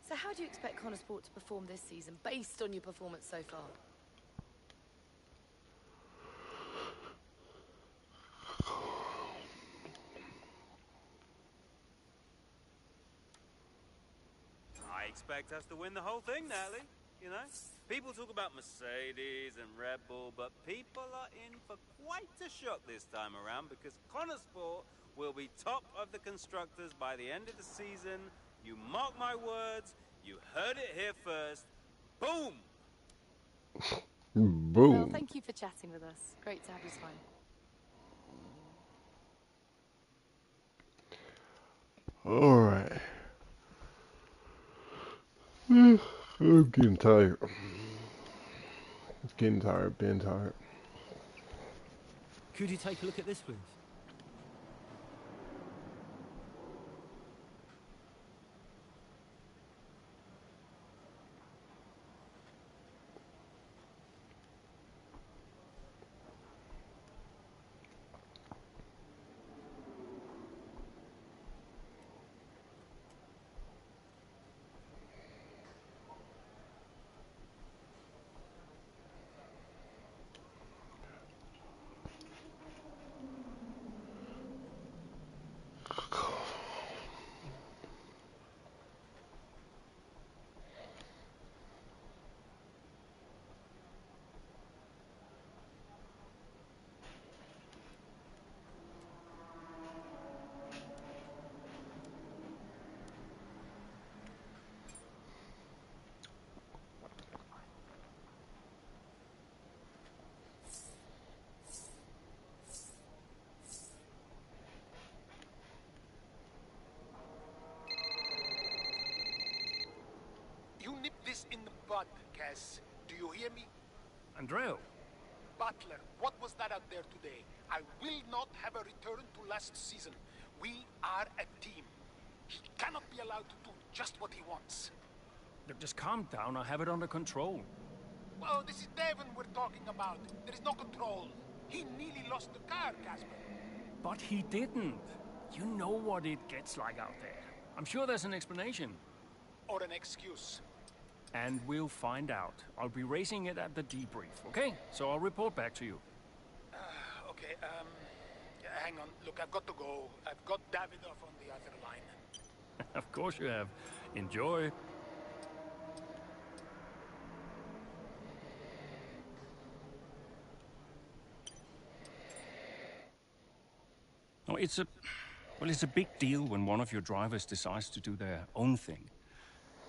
So how do you expect Connor Sport to perform this season based on your performance so far? I expect us to win the whole thing, Natalie. You know, people talk about Mercedes and Red Bull, but people are in for quite a shock this time around because Connor Sport will be top of the constructors by the end of the season. You mark my words, you heard it here first. Boom! Boom. Well, thank you for chatting with us. Great to have you, Swine. All right. I'm getting tired. Being tired. Could you take a look at this, please? Cass. Do you hear me? Andreo. Butler, what was that out there today? I will not have a return to last season. We are a team. He cannot be allowed to do just what he wants. Look, just calm down. I have it under control. Well, this is Devon we're talking about. There is no control. He nearly lost the car, Casper. But he didn't. You know what it gets like out there. I'm sure there's an explanation. Or an excuse. And we'll find out. I'll be racing it at the debrief, okay? So I'll report back to you. Okay, hang on. Look, I've got to go. I've got Davidoff on the other line. Of course you have. Enjoy. Oh, it's a big deal when one of your drivers decides to do their own thing.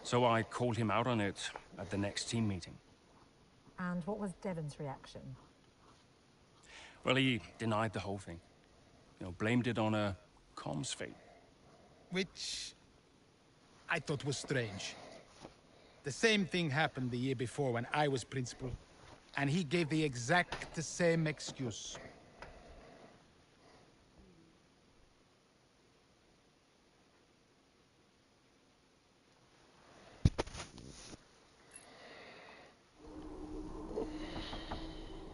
So I called him out on it at the next team meeting. And what was Devon's reaction? Well, he denied the whole thing. You know, blamed it on a comms fate. Which I thought was strange. The same thing happened the year before when I was principal, and he gave the exact same excuse.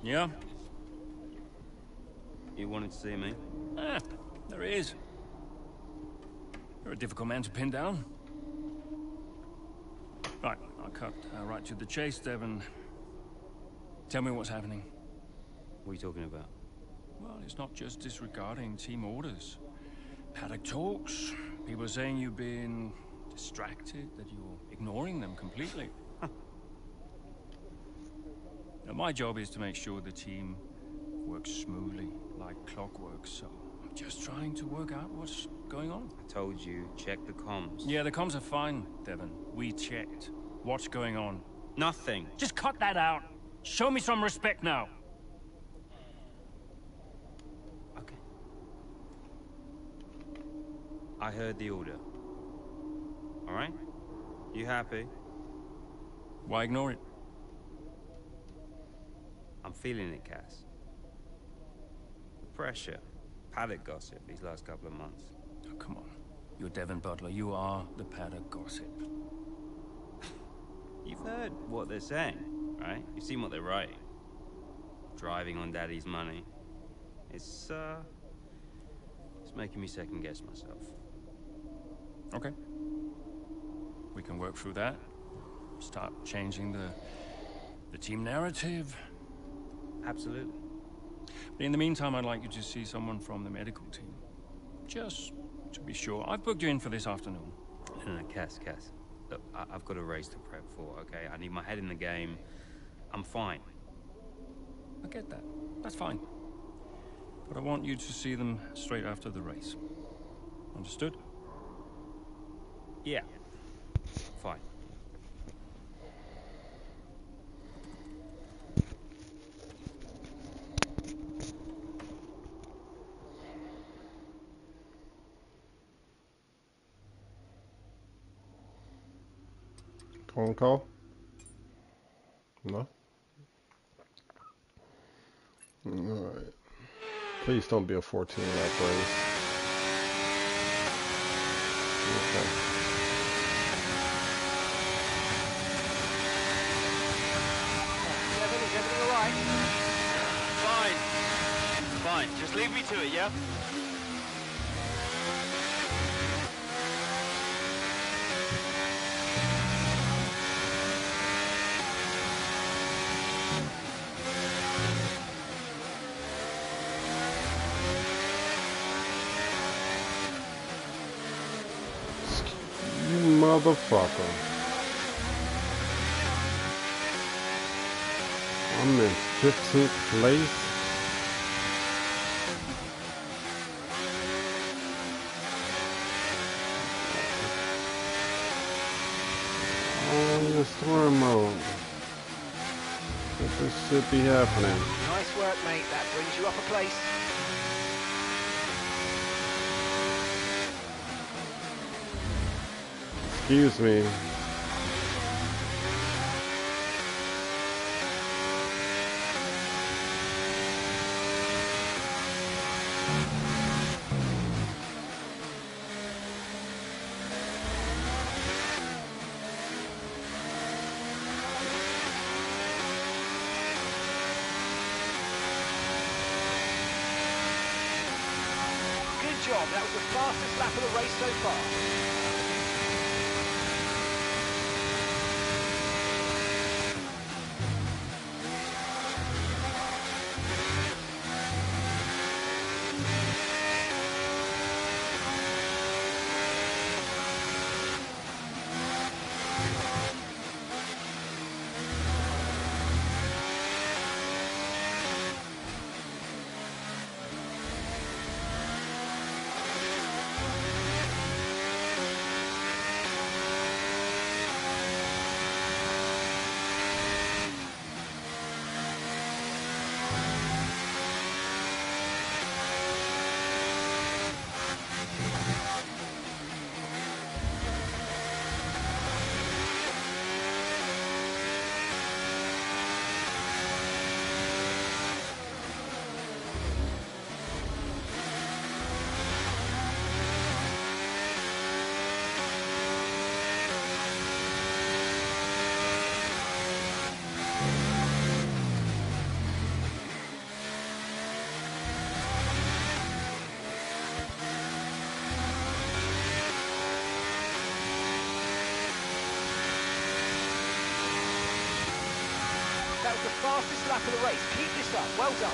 Yeah? You wanted to see me? Ah, there he is. You're a difficult man to pin down. Right, I'll cut right to the chase, Devon. Tell me what's happening. What are you talking about? Well, it's not just disregarding team orders. Paddock talks. People are saying you've been distracted, that you're ignoring them completely. Now, my job is to make sure the team works smoothly, like clockwork, so I'm just trying to work out what's going on. I told you, check the comms. Yeah, the comms are fine, Devon. We checked. What's going on? Nothing. Just cut that out. Show me some respect now. Okay. I heard the order. All right? You happy? Why ignore it? I'm feeling it, Cass. The pressure. Paddock gossip these last couple of months. Oh, come on. You're Devon Butler. You are the paddock gossip. You've heard what they're saying, right? You've seen what they're writing. Driving on Daddy's money. It's making me second guess myself. Okay. We can work through that. Start changing the team narrative. Absolutely. But in the meantime, I'd like you to see someone from the medical team. Just to be sure. I've booked you in for this afternoon. No, Cass. Look, I've got a race to prep for, okay? I need my head in the game. I'm fine. I get that. That's fine. But I want you to see them straight after the race. Understood? Yeah. Fine. Phone call? No? Alright. Please don't be a 14 lap race. Okay. Devon, is everything alright? Fine. Just leave me to it, yeah? You motherfucker. I'm in 15th place. Oh, storm mode. What this should be happening. Nice work, mate. That brings you up a place. Excuse me. Tom. That was the fastest lap of the race so far. That was the fastest lap of the race. Keep this up. Well done.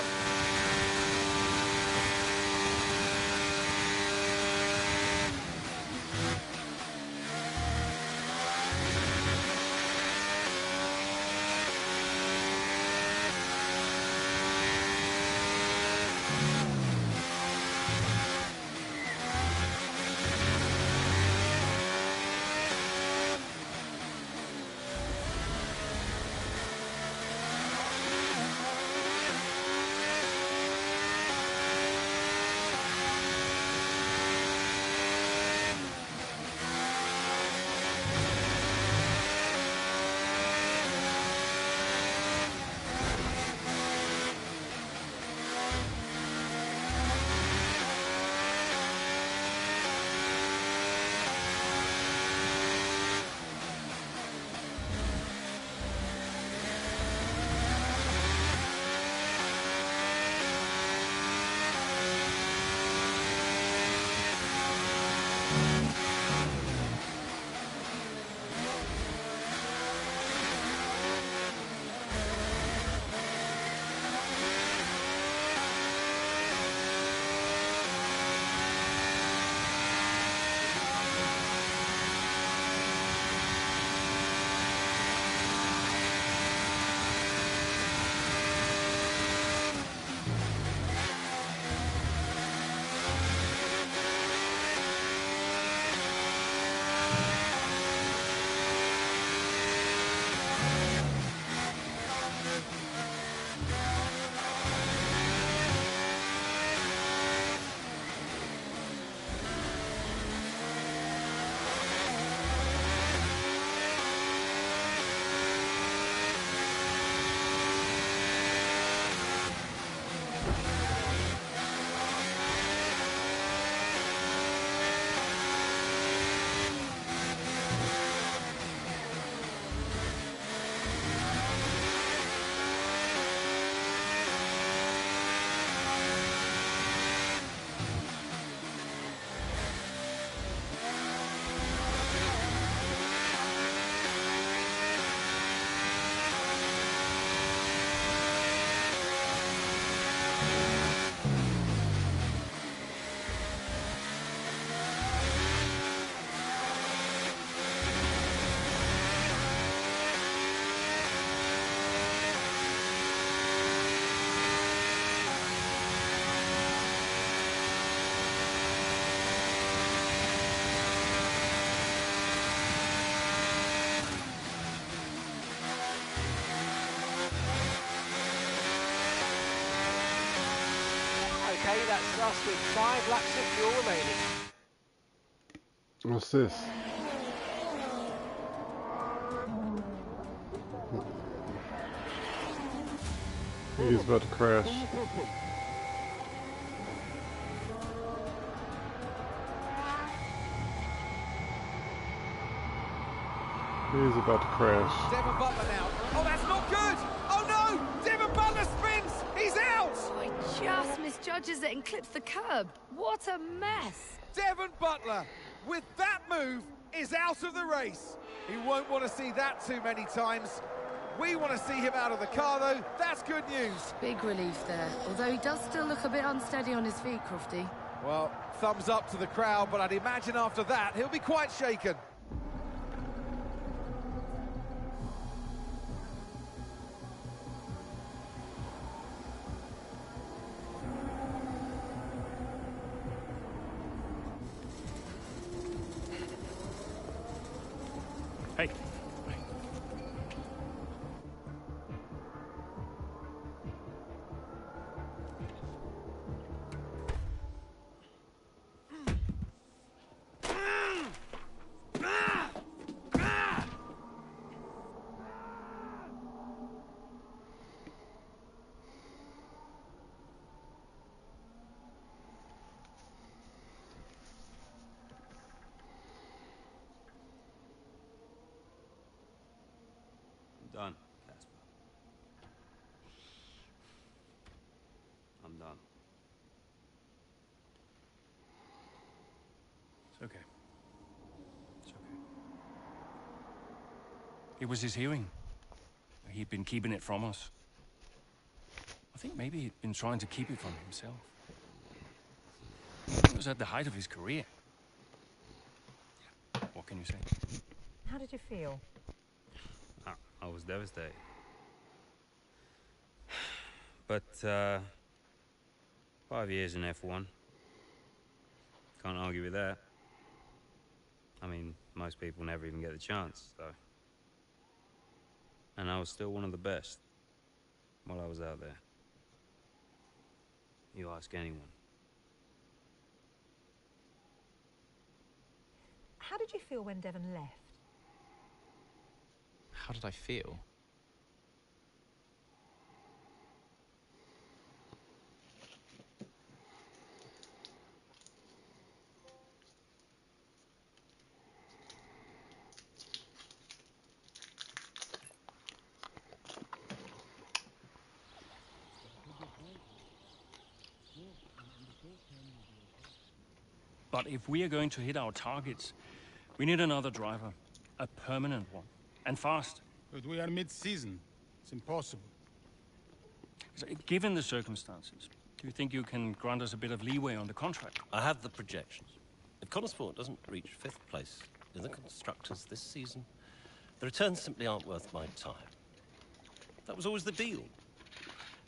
Okay, that's us with 5 laps of fuel remaining. What's this? He's about to crash. He's about to crash. Devon Butler now. Oh, that's not good! Oh no! Devon Butler spins! He's out! Oh, I just missed misjudges it and clips the curb. What a mess. Devon Butler, with that move, is out of the race. He won't want to see that too many times. We want to see him out of the car, though. That's good news. Big relief there, although he does still look a bit unsteady on his feet, Crofty. Well, thumbs up to the crowd, but I'd imagine after that, he'll be quite shaken. Hey. Done, Casper. I'm done. It's okay. It's okay. It was his hearing. He'd been keeping it from us. I think maybe he'd been trying to keep it from himself. It was at the height of his career. Yeah. What can you say? How did you feel? I was devastated. But, 5 years in F1. Can't argue with that. I mean, most people never even get the chance, so. And I was still one of the best while I was out there. You ask anyone. How did you feel when Devon left? How did I feel? But if we are going to hit our targets, we need another driver. A permanent one. And fast. But we are mid-season. It's impossible. So, given the circumstances, do you think you can grant us a bit of leeway on the contract? I have the projections. If Connorsport doesn't reach 5th place in the Constructors this season, the returns simply aren't worth my time. That was always the deal.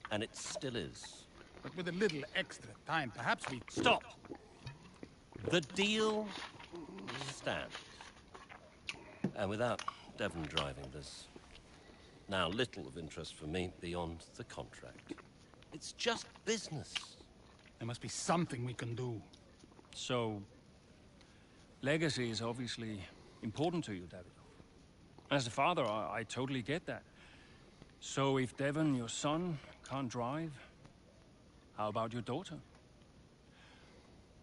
And it still is. But with a little extra time, perhaps we... Stop! The deal stands. And without Devon driving, there's now little of interest for me beyond the contract. It's just business. There must be something we can do. So, legacy is obviously important to you, David. As a father, I totally get that. So if Devon, your son, can't drive, how about your daughter?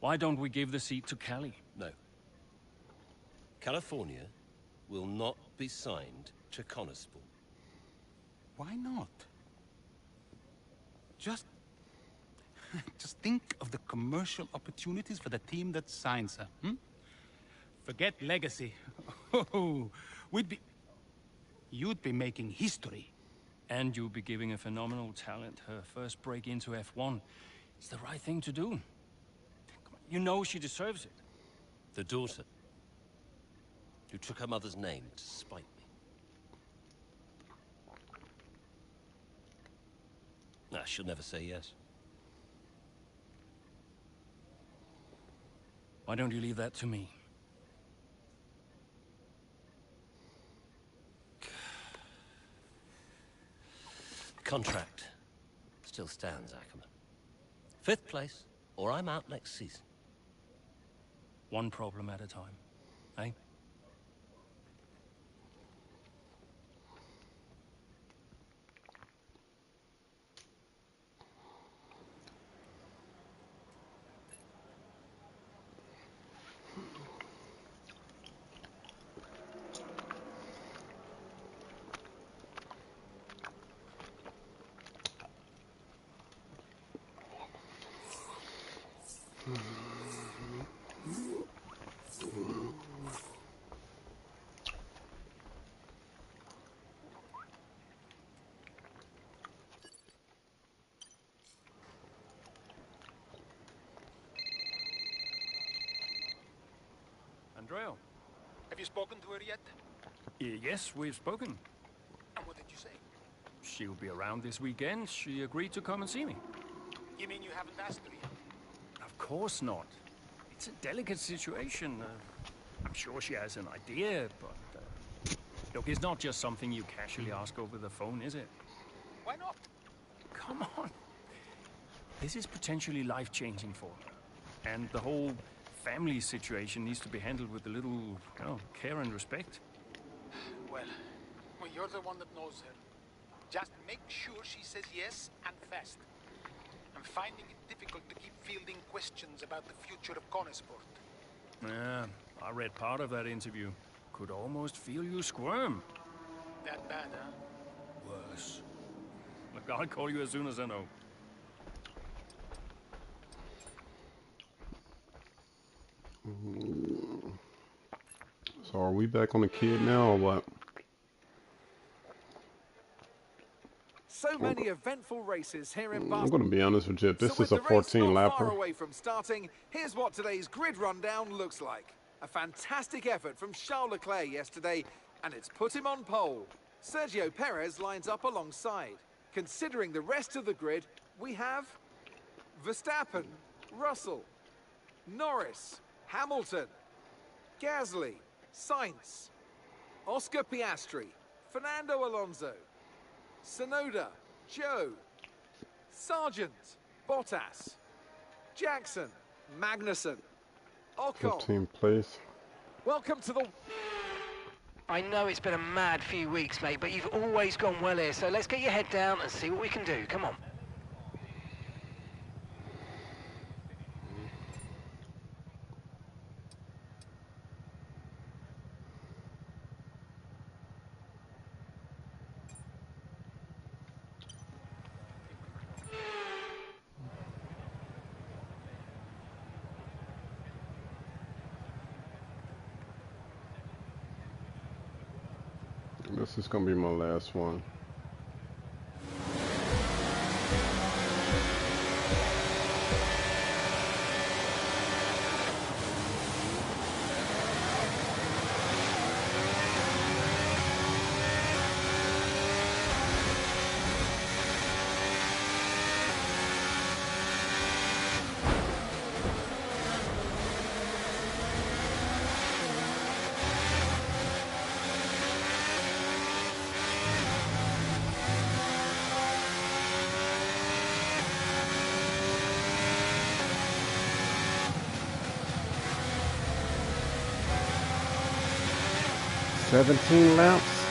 Why don't we give the seat to Callie? No. California will not be signed to Connorsport. Why not? Just think of the commercial opportunities for the team that signs her, hmm? Forget legacy. Oh, you'd be making history. And you'll be giving a phenomenal talent her first break into F1. It's the right thing to do. Come on, you know she deserves it. The daughter who took her mother's name to spite me. Nah, she'll never say yes. Why don't you leave that to me? The contract still stands, Ackerman. 5th place, or I'm out next season. One problem at a time, eh? Andrea. Have you spoken to her yet? Yes, we've spoken. And what did you say? She'll be around this weekend. She agreed to come and see me. You mean you haven't asked her yet? Of course not. It's a delicate situation. I'm sure she has an idea, but... look, it's not just something you casually ask over the phone, is it? Why not? Come on. This is potentially life-changing for her. And the whole family situation needs to be handled with a little, care and respect. Well, you're the one that knows her. Just make sure she says yes and fast. I'm finding it difficult to keep fielding questions about the future of Conesport. Yeah, I read part of that interview. Could almost feel you squirm. That bad, huh? Worse. Look, I'll call you as soon as I know. So are we back on the kid now or what? So many eventful races here in I'm Barcelona. going to be honest with you. This So is a with the race 14 not far lapper. away from starting, here's what today's grid rundown looks like. A fantastic effort from Charles Leclerc yesterday, and it's put him on pole. Sergio Perez lines up alongside. Considering the rest of the grid, we have Verstappen, Russell, Norris, Hamilton, Gasly, Sainz, Oscar Piastri, Fernando Alonso, Tsunoda, Joe, Sargent, Bottas, Jackson, Magnussen, Ocon. 15th place. Welcome to the... I know it's been a mad few weeks, mate, but you've always gone well here, so let's get your head down and see what we can do. Come on. This is going to be my last one. $17 laps.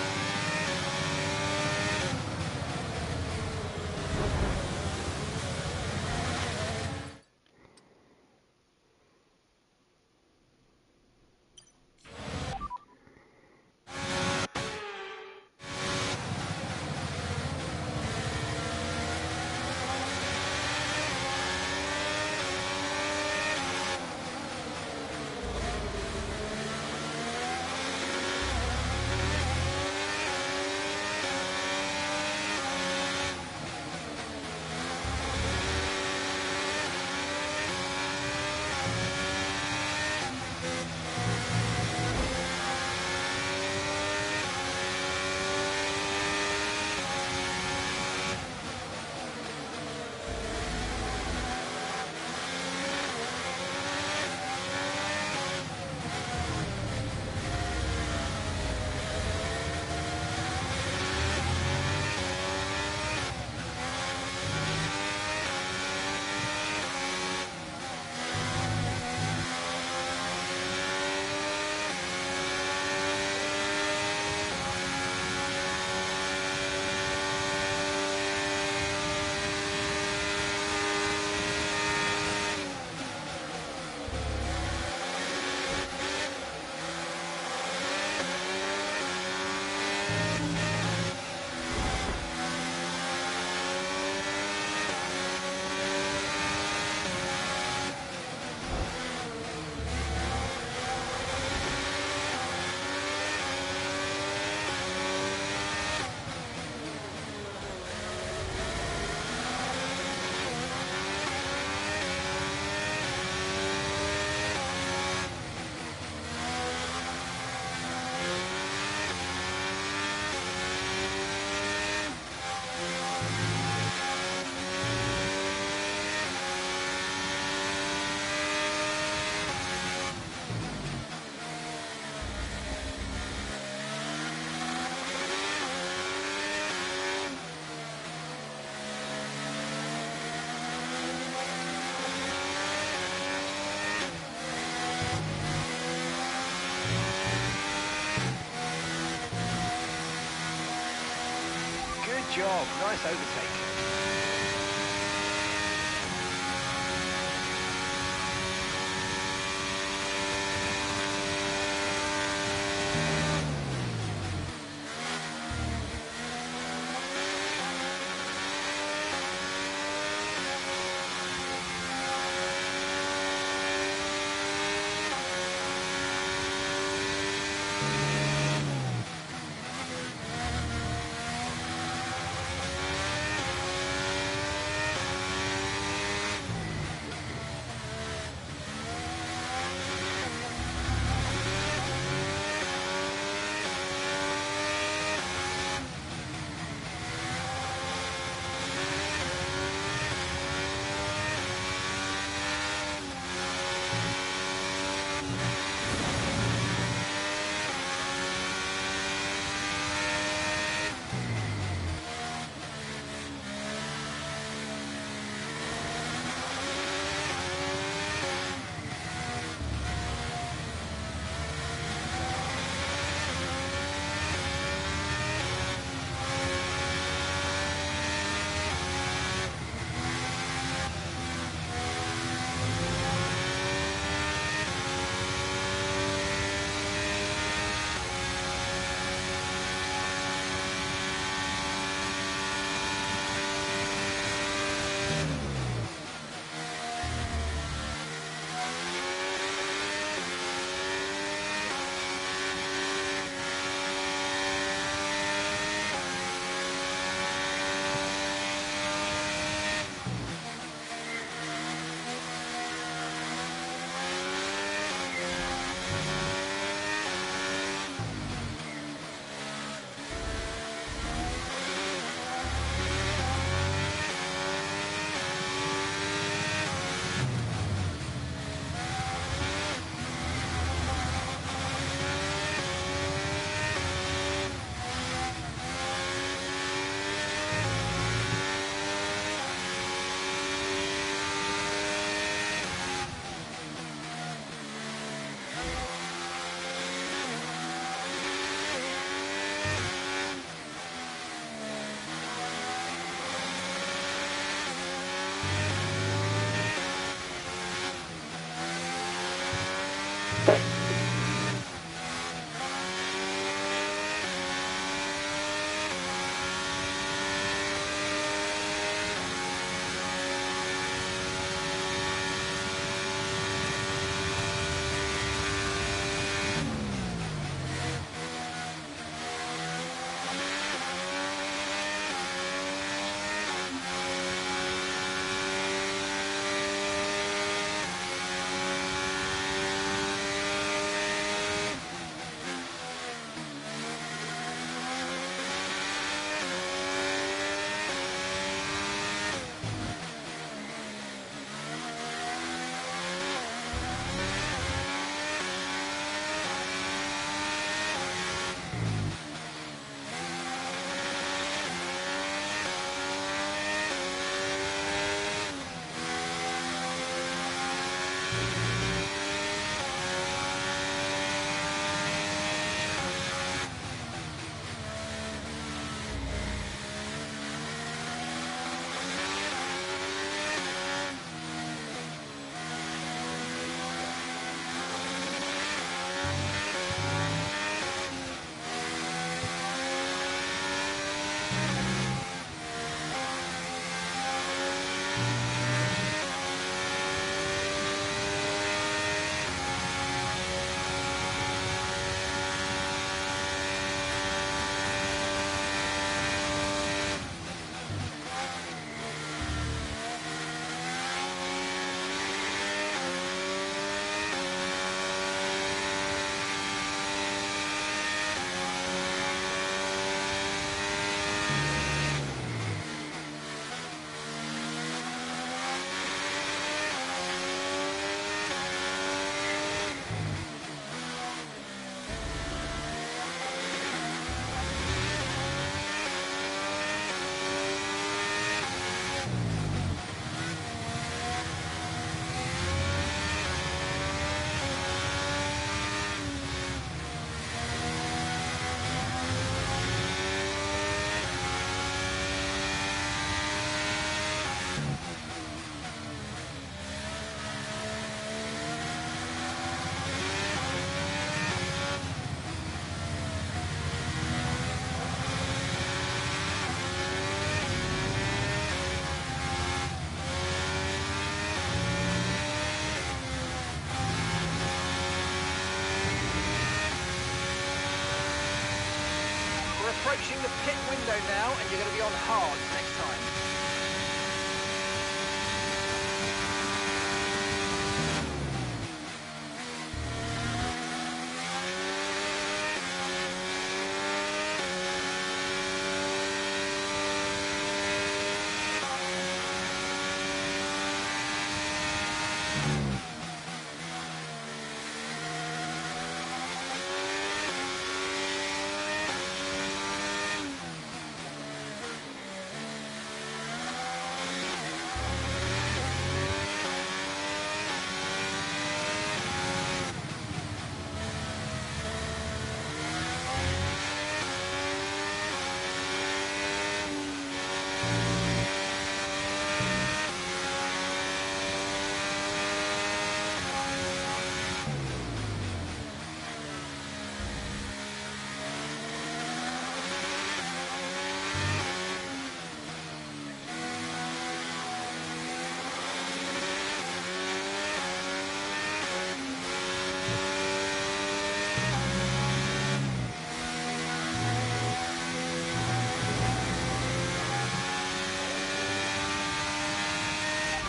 job. Nice overtake. approaching the pit window now, and you're going to be on hard next time.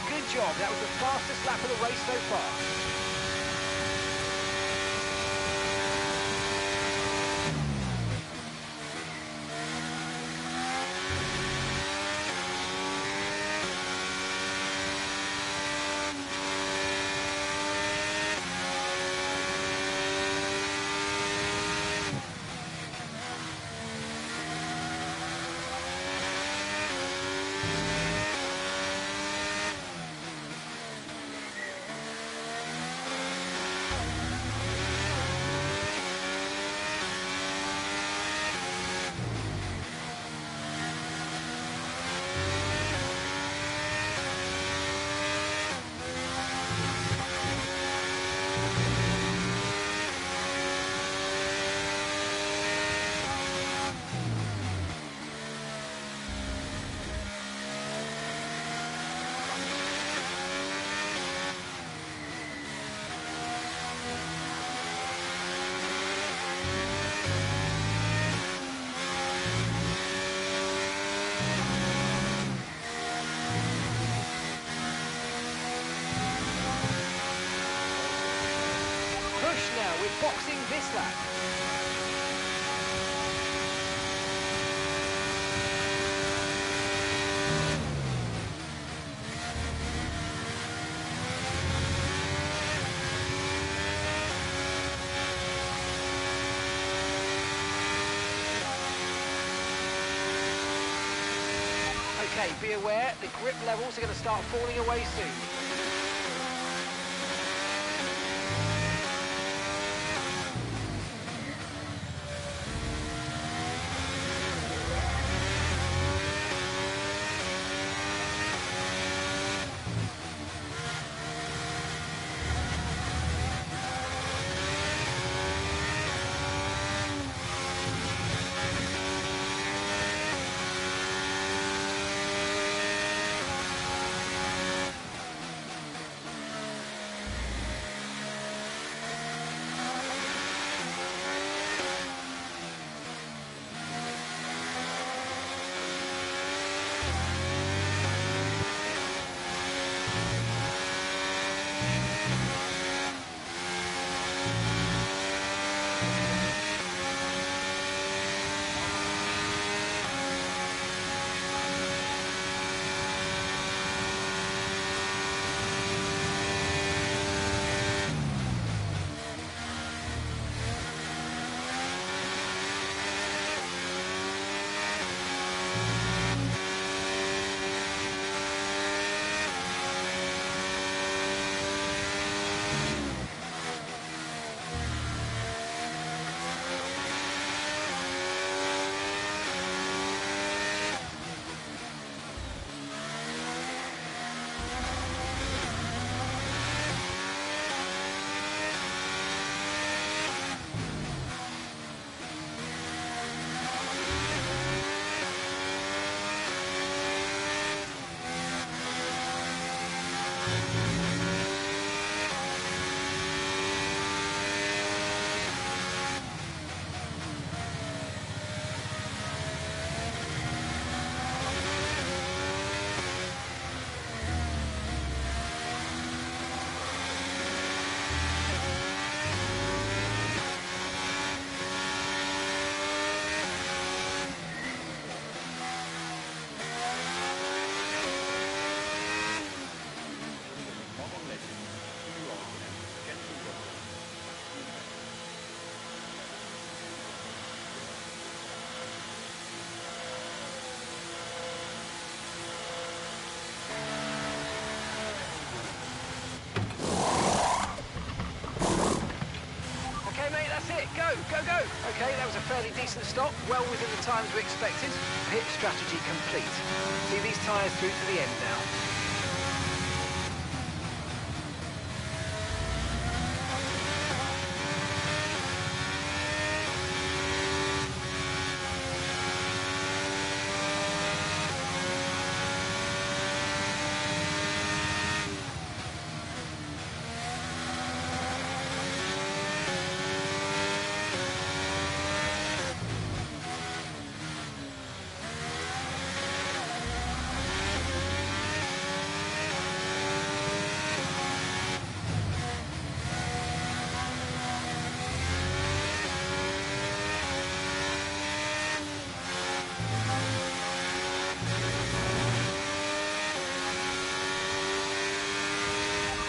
Good job, that was the fastest lap of the race so far. Push now, we're boxing this lap. Okay, be aware, the grip levels are going to start falling away soon. it. Go, go, go. Okay, that was a fairly decent stop, well within the times we expected. Pit strategy complete. See these tyres through to the end now.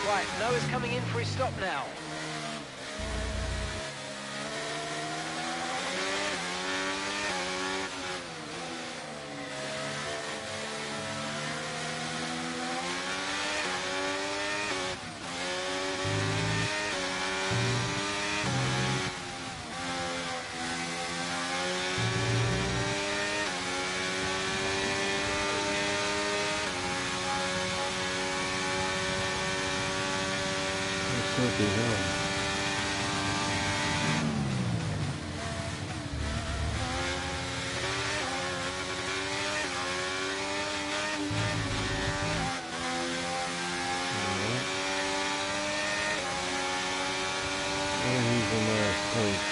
Right, Noah's coming in for his stop now. Should be hell. And he's in last place.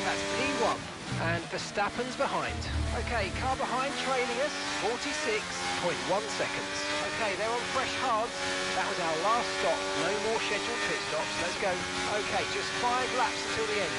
That's P1, and Verstappen's behind. Okay, car behind trailing us, 46.1 seconds. Okay, they're on fresh hards. That was our last stop. No more scheduled pit stops. Let's go. Okay, just 5 laps until the end.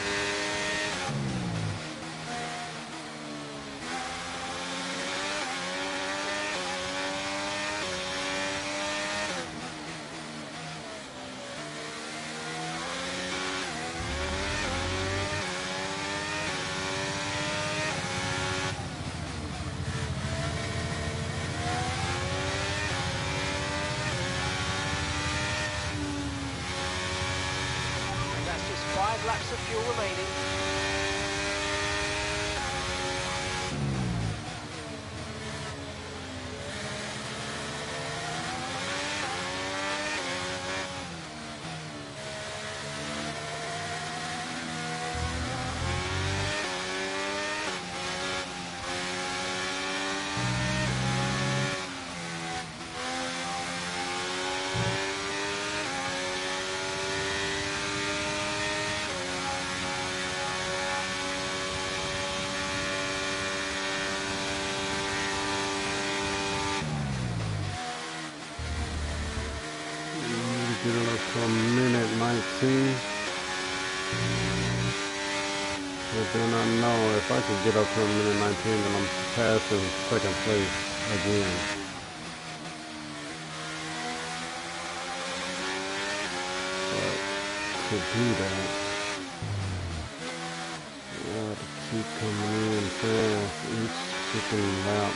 Just 5 laps of fuel remaining. Get it up to a minute 19. But then I know if I can get up to a minute 19, then I'm passing second place again. But to do that, I have to keep coming in fast each freaking lap.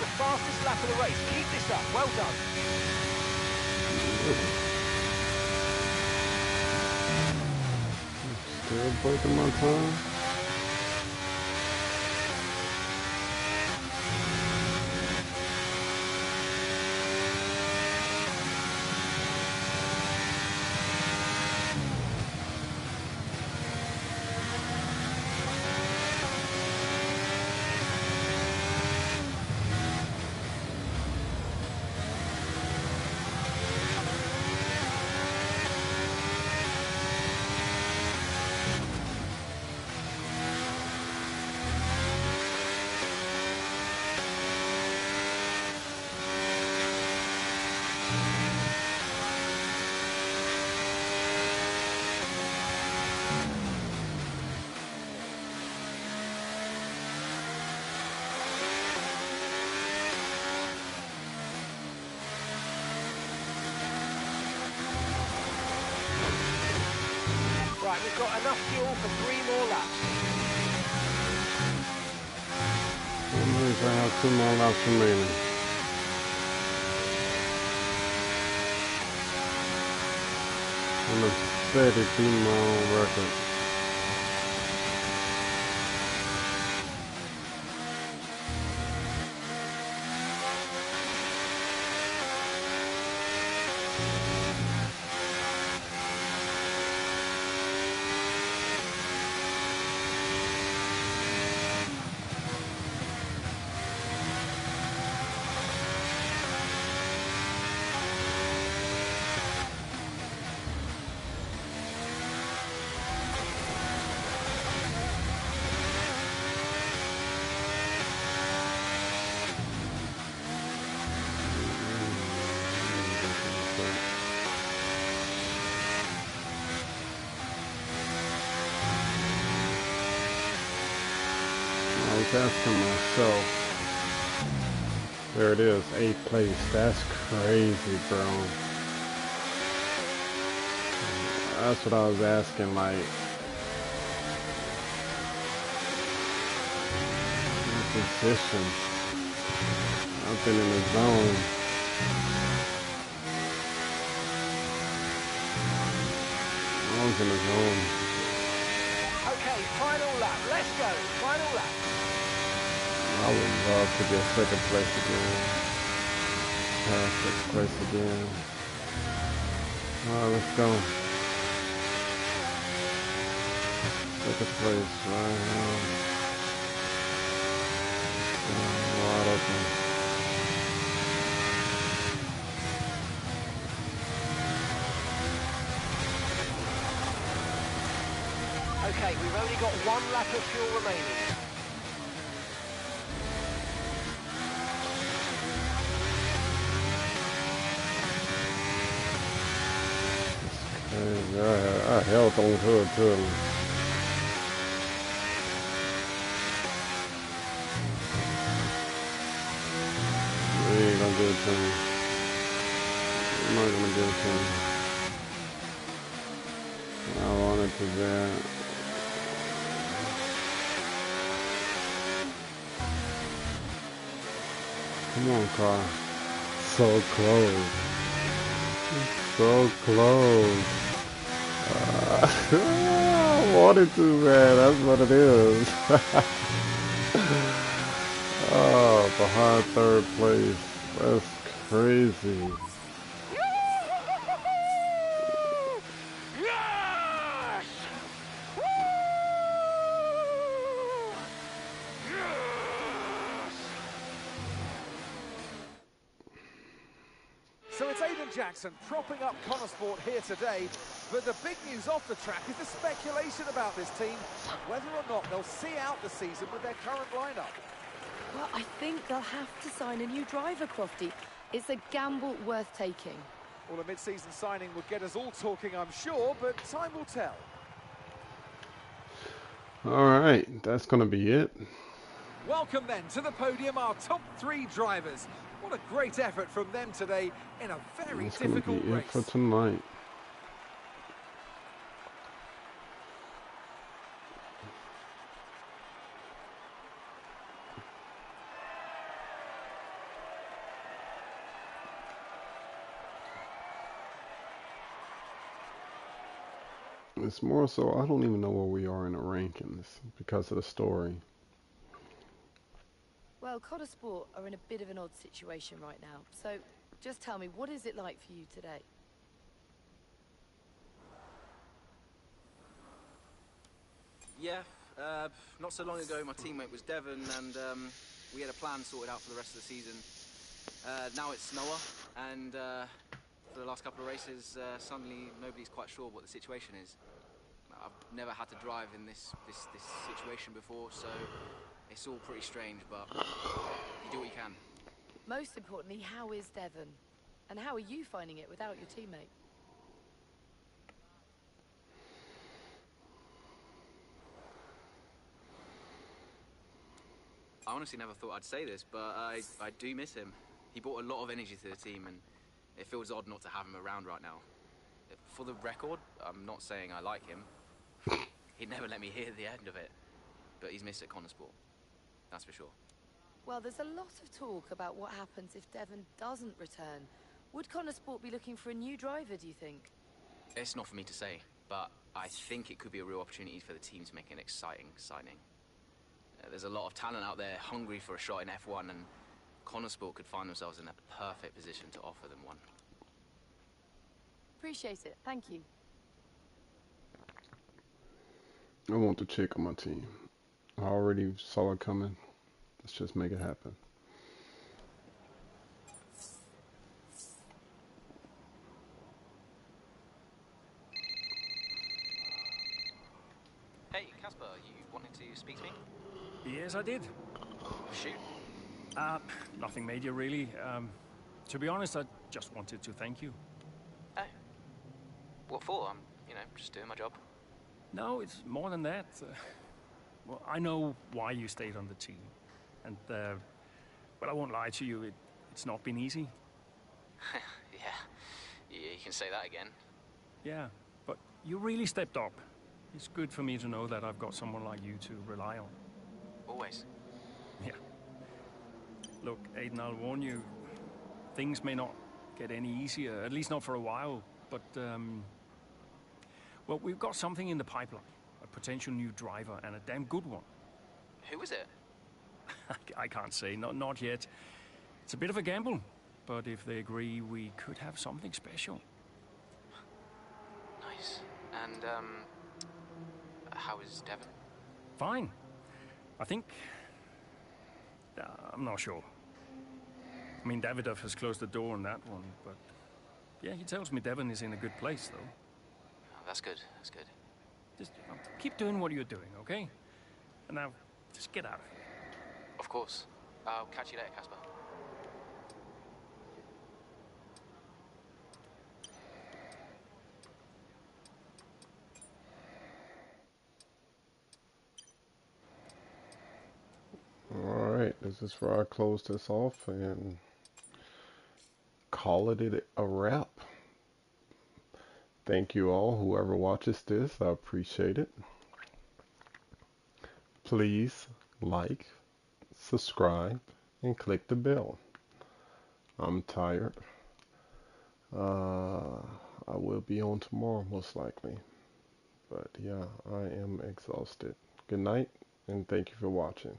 the fastest lap of the race. Keep this up. Well done. Still breaking my time. Right, we've got enough fuel for 3 more laps. That means I have 2 more laps remaining. I'm gonna steady beat my own record. I was asking myself, there it is, 8th place. That's crazy, bro. That's what I was asking, like, my position. I've been in the zone. I was in the zone. Okay, final lap. Let's go. Final lap. I would love to get 2nd place again. 6th place again. Alright, let's go. 2nd place right now. Wide open. Okay, we've only got 1 lap of fuel remaining. I held on to it too. We ain't gonna do it to me. I'm not gonna do it to me. I wanted to that. Come on, car. So close. So close. I wanted to, man. That's what it is. Oh, behind 3rd place. That's crazy. Yes! So it's Aiden Jackson propping up Connosport here today, but the big news off the track is the speculation about this team and whether or not they'll see out the season with their current lineup. Well, I think they'll have to sign a new driver, Crofty. It's a gamble worth taking. Well, a mid-season signing would get us all talking, I'm sure, but time will tell. Alright, that's gonna be it. Welcome then to the podium, our top 3 drivers. What a great effort from them today in a very That's gonna difficult be it race. for tonight. It's more so I don't even know where we are in the rankings because of the story. Well, Connor Sport are in a bit of an odd situation right now. So, just tell me, what is it like for you today? Yeah, not so long ago my teammate was Devon and we had a plan sorted out for the rest of the season. Now it's Noah and for the last couple of races suddenly nobody's quite sure what the situation is. I've never had to drive in this situation before, so it's all pretty strange, but you do what you can. Most importantly, how is Devon? And how are you finding it without your teammate? I honestly never thought I'd say this, but I do miss him. He brought a lot of energy to the team, and it feels odd not to have him around right now. For the record, I'm not saying I like him. He'd never let me hear the end of it. But he's missed at Connorsport. That's for sure. Well, there's a lot of talk about what happens if Devon doesn't return. Would Connorsport be looking for a new driver, do you think? It's not for me to say, but I think it could be a real opportunity for the team to make an exciting signing. There's a lot of talent out there hungry for a shot in F1, and Connorsport could find themselves in a perfect position to offer them one. Appreciate it. Thank you. I want the chick on my team. I already saw it coming. Let's just make it happen. Hey, Casper, you wanted to speak to me? Yes, I did. Shoot. Nothing major, really. To be honest, I just wanted to thank you. Oh. What for? I'm, just doing my job. No, it's more than that. Well, I know why you stayed on the team. And, well, I won't lie to you, it's not been easy. Yeah, you can say that again. Yeah, but you really stepped up. It's good for me to know that I've got someone like you to rely on. Always. Yeah. Look, Aiden, I'll warn you, things may not get any easier, at least not for a while, but, well, we've got something in the pipeline. A potential new driver, and a damn good one. Who is it? I can't say, not yet. It's a bit of a gamble, but if they agree, we could have something special. Nice. And, how is Devon? Fine. I think... I'm not sure. I mean, Davidoff has closed the door on that one, but... Yeah, he tells me Devon is in a good place, though. Oh, that's good, that's good. Just keep doing what you're doing, okay? And now, just get out of here. Of course. I'll catch you later, Casper. Alright, this is where I close this off and call it a wrap. Thank you all, whoever watches this, I appreciate it. Please like, subscribe, and click the bell. I'm tired. I will be on tomorrow most likely. But yeah, I am exhausted. Good night, and thank you for watching.